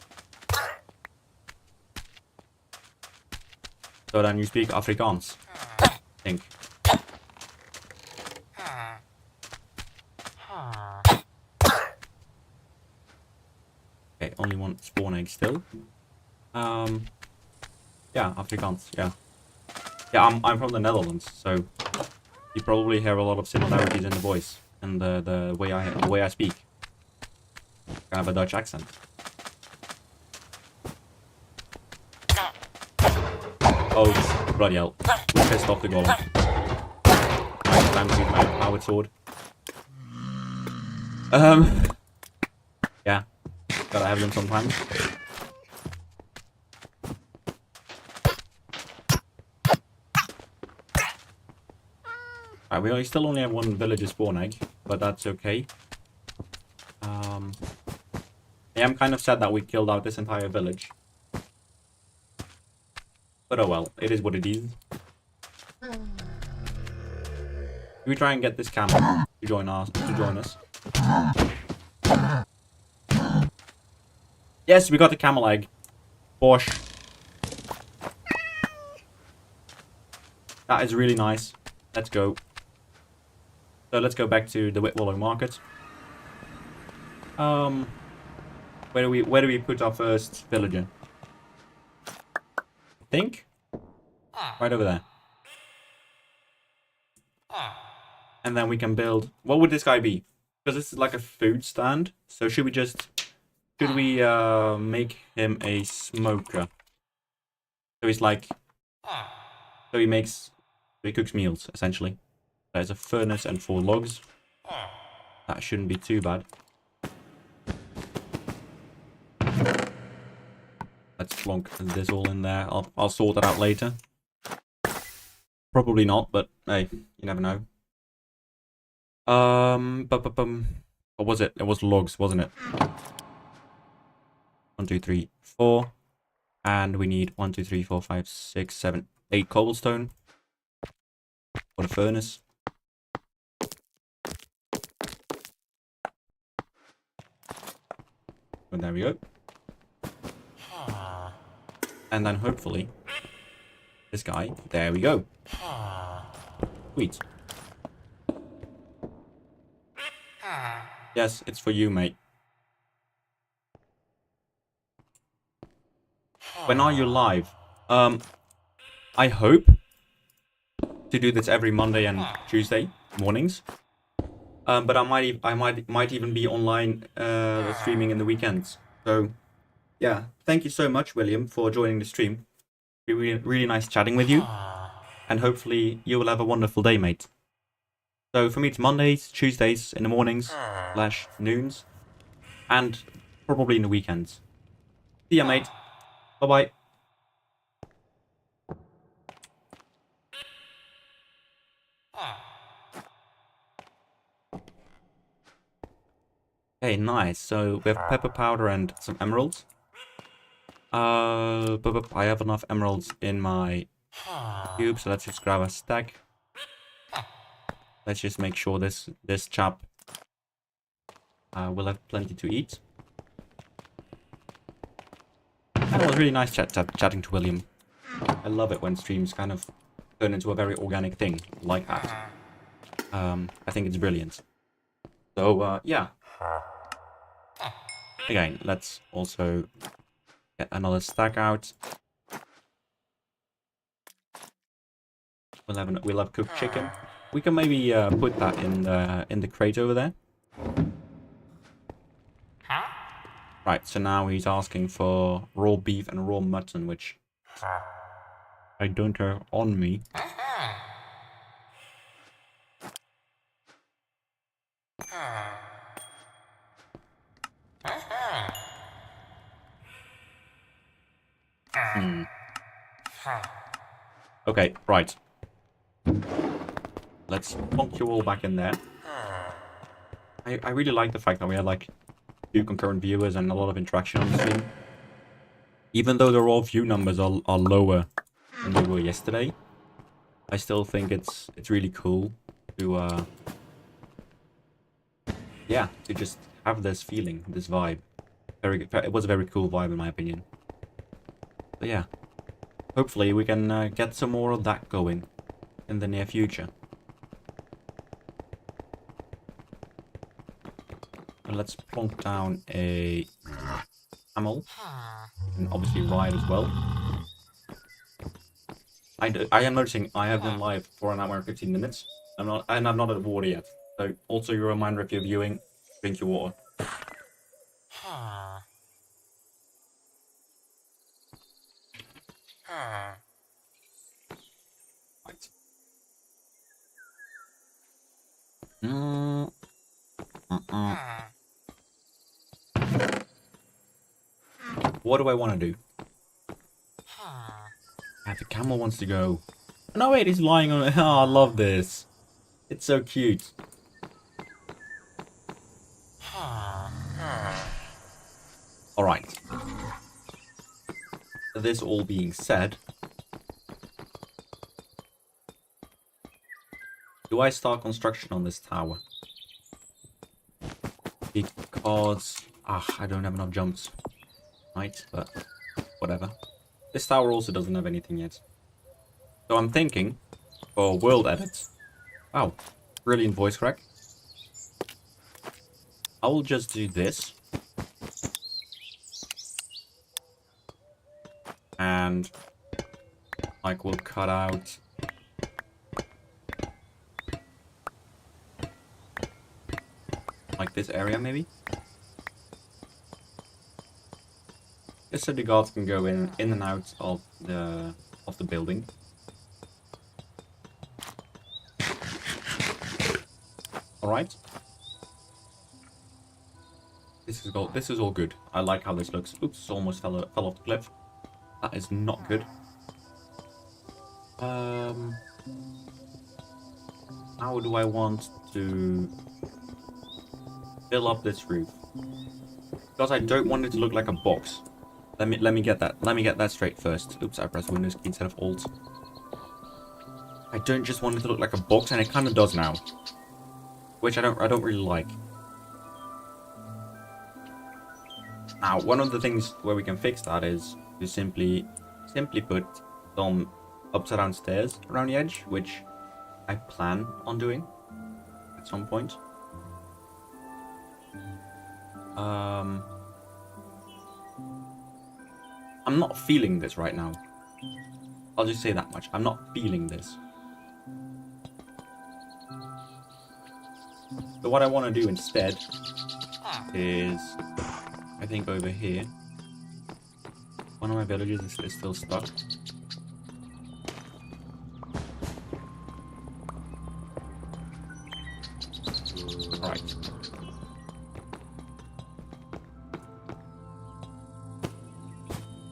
So then you speak Afrikaans, I think. Okay, only one spawn egg still. Yeah, Afrikaans, yeah. Yeah, I'm from the Netherlands, so you probably hear a lot of similarities in the voice and the way I speak. Kind of a Dutch accent. Oh, bloody hell. We pissed off the golem. Right, time to use my powered sword. Yeah. Gotta have them sometimes. Right, we still only have one villager spawn egg, but that's okay. Yeah, I'm kind of sad that we killed out this entire village. But oh well, it is what it is. Should we try and get this camel to join us? Yes, we got the camel egg. Bosh. That is really nice. Let's go. So let's go back to the Whitwallow Market. Where do we put our first villager? I think right over there. And then we can build. What would this guy be? Because this is like a food stand. So should we make him a smoker? So he's like. So he cooks meals essentially. There's a furnace and 4 logs. That shouldn't be too bad. Let's plonk this all in there. I'll sort that out later. Probably not, but hey, you never know. What was it? It was logs, wasn't it? 1, 2, 3, 4. And we need 1, 2, 3, 4, 5, 6, 7, 8 cobblestone. For the furnace. And there we go. And then hopefully this guy, there we go. Sweet. Yes, it's for you, mate. When are you live? I hope to do this every Monday and Tuesday mornings. But I might even be online streaming in the weekends. So yeah, thank you so much, William, for joining the stream. Really, really nice chatting with you, and hopefully you will have a wonderful day, mate. So for me, it's Mondays, Tuesdays in the mornings / noons, and probably in the weekends. See ya, mate. Bye bye. Okay, nice. So we have pepper powder and some emeralds. But I have enough emeralds in my cube, so let's just grab a stack. Let's just make sure this chap will have plenty to eat. And it was really nice chatting to William. I love it when streams kind of turn into a very organic thing like that. I think it's brilliant. So yeah. Again, let's also get another stack out. We'll have cooked chicken. We can maybe put that in the crate over there. Right, so now he's asking for raw beef and raw mutton, which I don't have on me. Okay, right. Let's plonk you all back in there. I really like the fact that we had like 2 concurrent viewers and a lot of interaction on the stream. Even though the raw view numbers are lower than they were yesterday, I still think it's really cool to yeah, to just have this feeling, this vibe. It was a very cool vibe in my opinion. But yeah, hopefully we can get some more of that going in the near future. And let's plonk down a camel, and obviously ride as well. I am noticing I have been live for an hour and 15 minutes. I'm not at water yet. So also your reminder, if you're viewing, drink your water. Right. What do I want to do? The camel wants to go. No, wait, he's lying on it. Oh, I love this. It's so cute. Alright. This all being said, do I start construction on this tower? Because I don't have enough jumps. Right, but whatever. This tower also doesn't have anything yet. So I'm thinking, for world edits. Wow, brilliant voice crack. I will just do this. And like we'll cut out like this area maybe. Just so the guards can go in and out of the building. Alright. This is all good. I like how this looks. Oops, almost fell off the cliff. That is not good. How do I want to fill up this roof? Because I don't want it to look like a box. Let me get that straight first. Oops, I pressed Windows key instead of Alt. I don't just want it to look like a box, and it kind of does now, which I don't really like. Now, one of the things where we can fix that is to simply put some upside down stairs around the edge, which I plan on doing at some point. I'm not feeling this right now. I'll just say that much. I'm not feeling this. So what I want to do instead is, I think over here, one of my villages is still stuck. Right.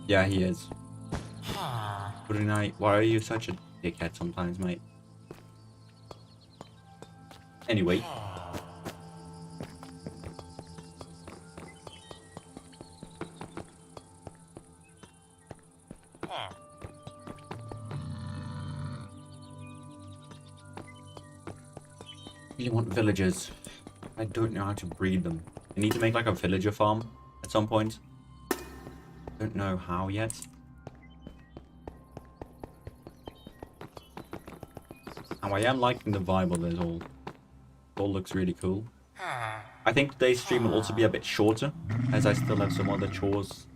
Yeah, he is. Brunei, why are you such a dickhead sometimes, mate? Anyway. You want villagers. I don't know how to breed them. I need to make like a villager farm at some point. Don't know how yet. Now I am liking the vibe of this all. It all looks really cool. I think today's stream will also be a bit shorter, as I still have some other chores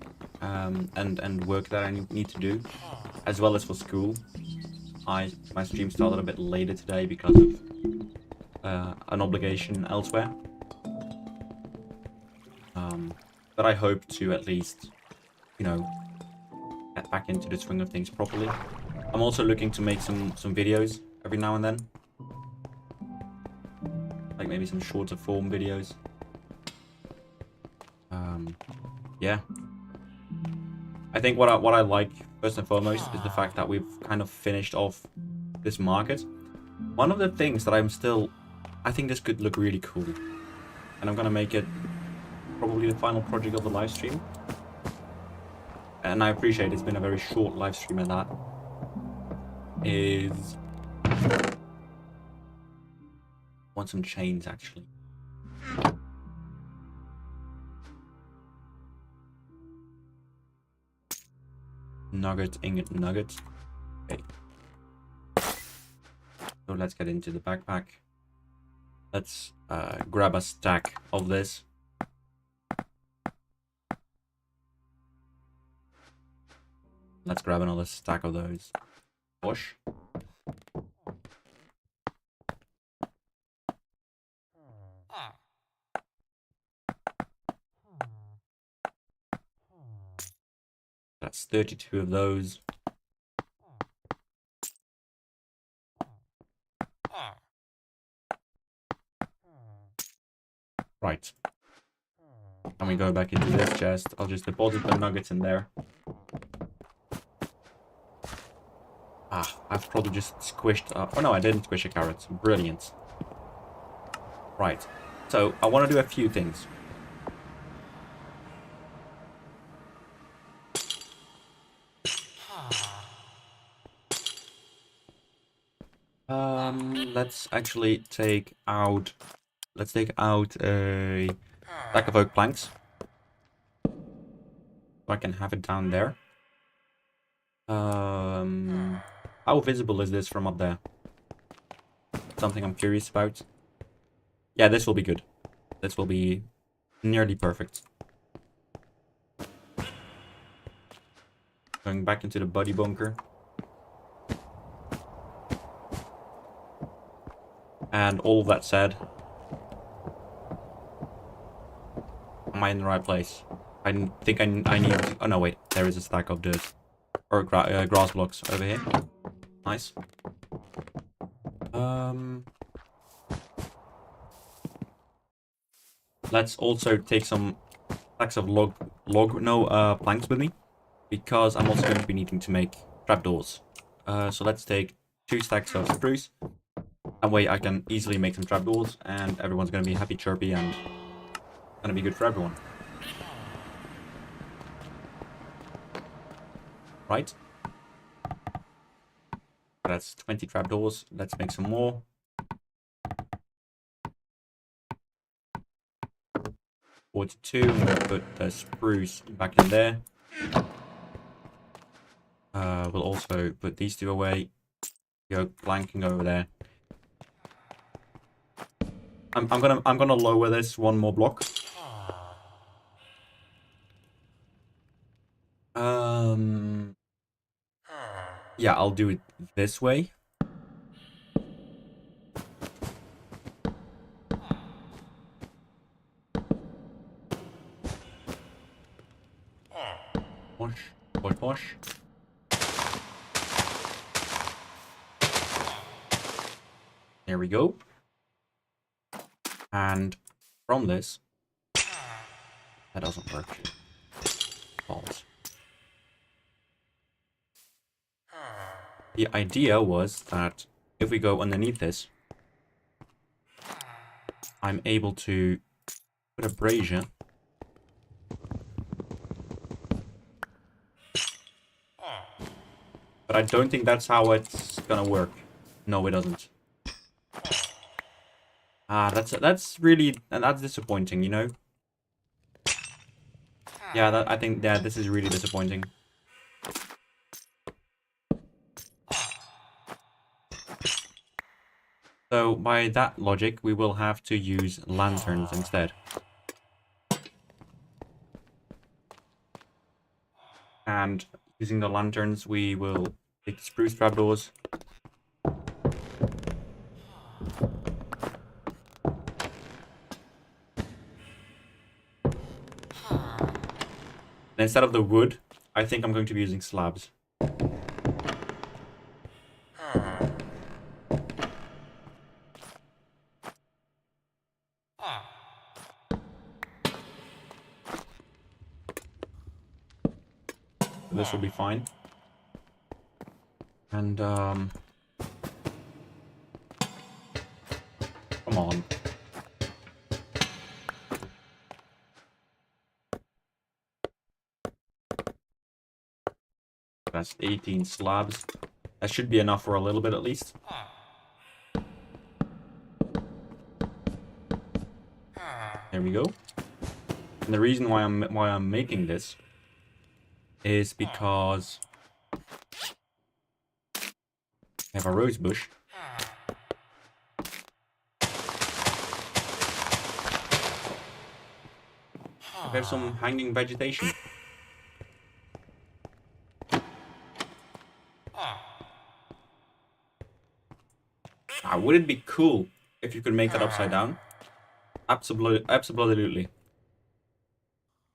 and work that I need to do, as well as for school. My stream started a bit later today because of an obligation elsewhere. But I hope to at least, you know, get back into the swing of things properly. I'm also looking to make some videos every now and then. Like maybe some shorter form videos. Yeah. I think what I like first and foremost is the fact that we've kind of finished off this market. One of the things that I think this could look really cool, and I'm gonna make it probably the final project of the live stream. And I appreciate it's been a very short live stream at that. Is want some chains actually. Nugget, ingot, nugget. Okay. So let's get into the backpack. Let's grab a stack of this. Let's grab another stack of those. Push. That's 32 of those. Right. And we go back into this chest. I'll just deposit the nuggets in there. Ah, I've probably just squished... oh no, I didn't squish a carrot. Brilliant. Right. So, I want to do a few things. Let's actually take out... Let's take out a stack of oak planks. So I can have it down there. How visible is this from up there? Something I'm curious about. Yeah, this will be good. This will be nearly perfect. Going back into the buddy bunker. And all of that said, am I in the right place? I think I need... Oh no, wait. There is a stack of dirt. Or grass blocks over here. Nice. Let's also take some stacks of planks with me, because I'm also going to be needing to make trapdoors. So let's take 2 stacks of spruce. That way I can easily make some trapdoors, and everyone's going to be happy, chirpy, and going to be good for everyone. Right? That's 20 trapdoors. Let's make some more. Two. I'm going to put the spruce back in there. We'll also put these 2 away. Go planking over there. I'm gonna lower this 1 more block. Um, yeah, I'll do it this way. Push, push, push. There we go. And from this, that doesn't work. Balls. The idea was that if we go underneath this, I'm able to put a brazier. But I don't think that's how it's gonna work. No, it doesn't. Ah, that's really that's disappointing, you know. Yeah, I think this is really disappointing. So by that logic, we will have to use lanterns instead. And using the lanterns, we will take the spruce trapdoors. And instead of the wood, I think I'm going to be using slabs. This will be fine. And come on. That's 18 slabs. That should be enough for a little bit at least. There we go. And the reason why I'm making this is because I have a rose bush. I have some hanging vegetation. Would it be cool if you could make that upside down? Absolutely, absolutely.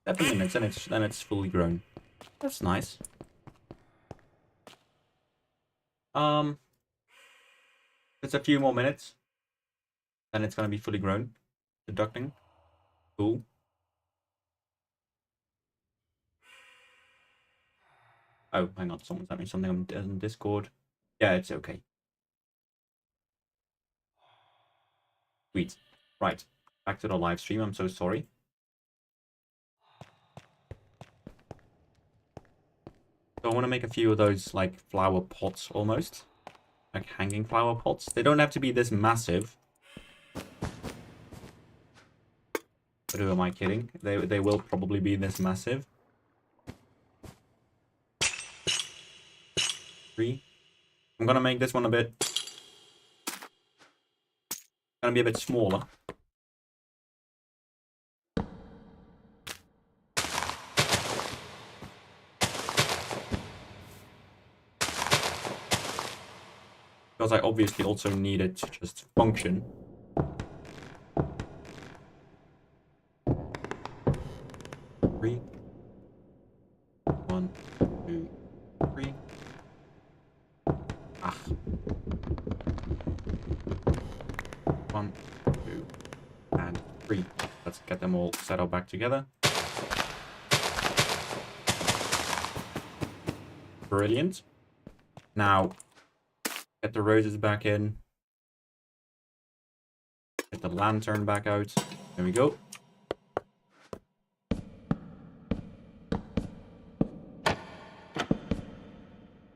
7 minutes and it's fully grown. That's nice. It's a few more minutes, then it's gonna be fully grown. Deducting. Cool. Oh, hang on, someone sent me something on Discord. Yeah, it's okay. Sweet. Right. Back to the live stream. I'm so sorry. So I want to make a few of those, like, flower pots almost. Like hanging flower pots. They don't have to be this massive. But who am I kidding? They will probably be this massive. 3. I'm gonna make this one a bit smaller. Because I obviously also need it to just function. Three. 1, 2, 3. Ah. 1, 2, and 3. Let's get them all settled back together. Brilliant. Now, get the roses back in. Get the lantern back out. There we go.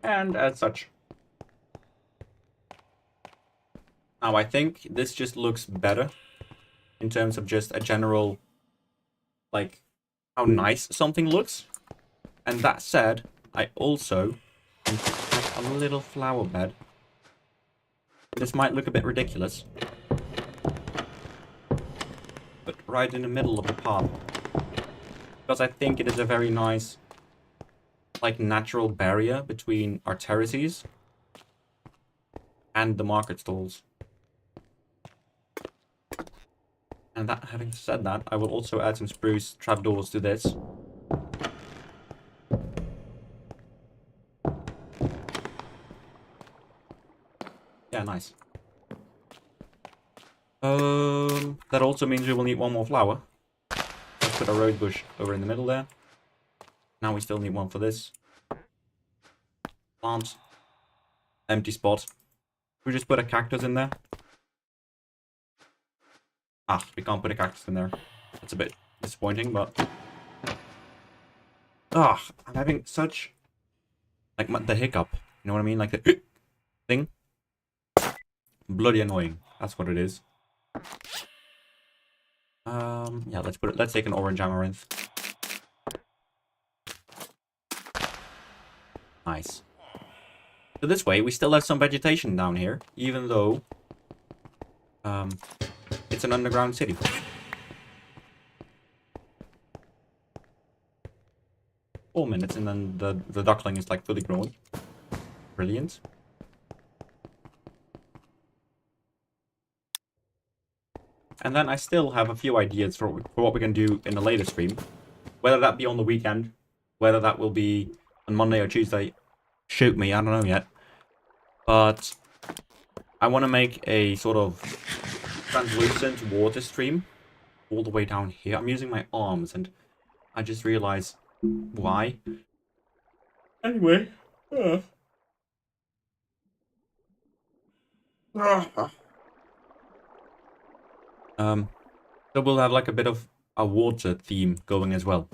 And as such. Now I think this just looks better in terms of just a general, like, how nice something looks. And that said, I also have a little flower bed. This might look a bit ridiculous, but right in the middle of the path. Because I think it is a very nice like natural barrier between our terraces and the market stalls. And that, having said that, I will also add some spruce trapdoors to this. Yeah, nice. That also means we will need one more flower. Let's put a rose bush over in the middle there. Now we still need one for this. Plant. Empty spot. We just put a cactus in there. Ah, we can't put a cactus in there. That's a bit disappointing, but... Ah, I'm having such... like, the hiccup. You know what I mean? Like the... thing. Bloody annoying. That's what it is. Yeah, let's take an orange amaranth. Nice. So this way, we still have some vegetation down here, even though... it's an underground city. 4 minutes and then the duckling is like fully grown. Brilliant. And then I still have a few ideas for what we can do in a later stream. Whether that be on the weekend, whether that will be on Monday or Tuesday. Shoot me, I don't know yet. But I want to make a sort of translucent water stream all the way down here. I'm using my arms and I just realized why. Anyway. So we'll have like a bit of a water theme going as well.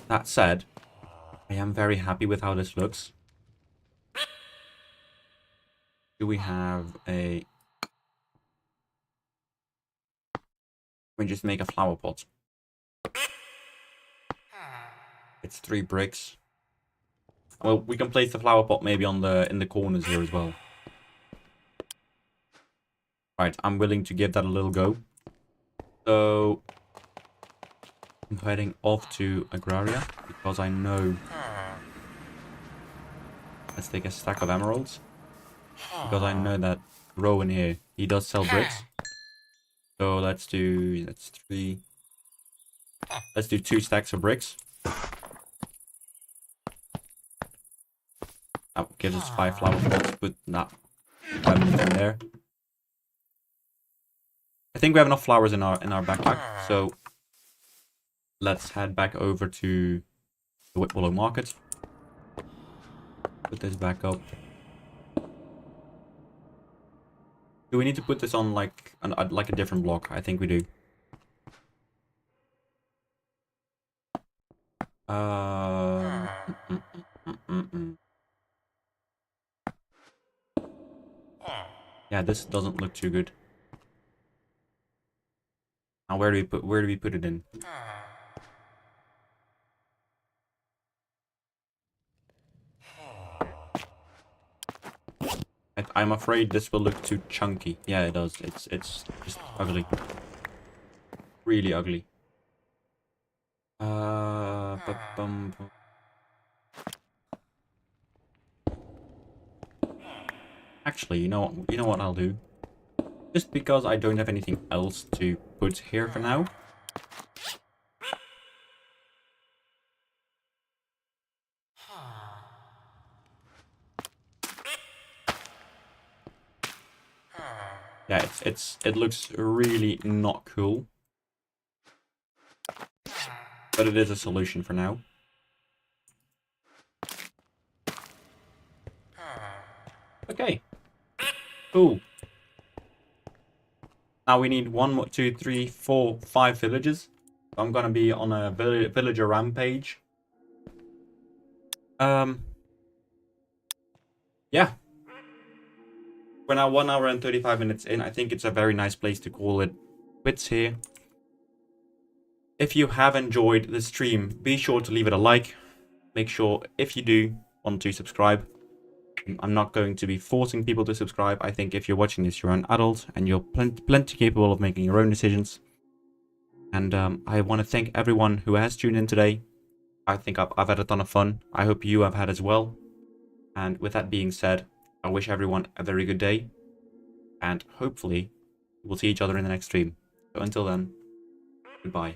That said, I am very happy with how this looks. Do we have a... we just make a flower pot. It's 3 bricks. Well, we can place the flower pot maybe on in the corners here as well. Right, I'm willing to give that a little go. So I'm heading off to Agraria because I know. Let's take a stack of emeralds because I know that Rowan here, he does sell bricks. So let's do 3. Let's do 2 stacks of bricks. That gives us 5 flower pots. Put that 5 minutes in there. I think we have enough flowers in our backpack, so let's head back over to the Whitwallow Market. Put this back up. Do we need to put this on like a different block? I think we do. Yeah, this doesn't look too good. Now where do we put it in? I'm afraid this will look too chunky. Yeah, it does. It's just ugly. Really ugly. Actually, you know what I'll do? Just because I don't have anything else to put here for now. Yeah, it looks really not cool. But it is a solution for now. Okay. Cool. Now we need 1, 2, 3, 4, 5 villages. So I'm gonna be on a villager rampage. Yeah. We're now 1 hour and 35 minutes in. I think it's a very nice place to call it quits here. If you have enjoyed the stream, be sure to leave it a like. Make sure, if you do want to subscribe. I'm not going to be forcing people to subscribe. I think if you're watching this, you're an adult and you're plenty capable of making your own decisions. And I want to thank everyone who has tuned in today. I think I've had a ton of fun. I hope you have had as well. And with that being said, I wish everyone a very good day. And hopefully, we'll see each other in the next stream. So until then, goodbye.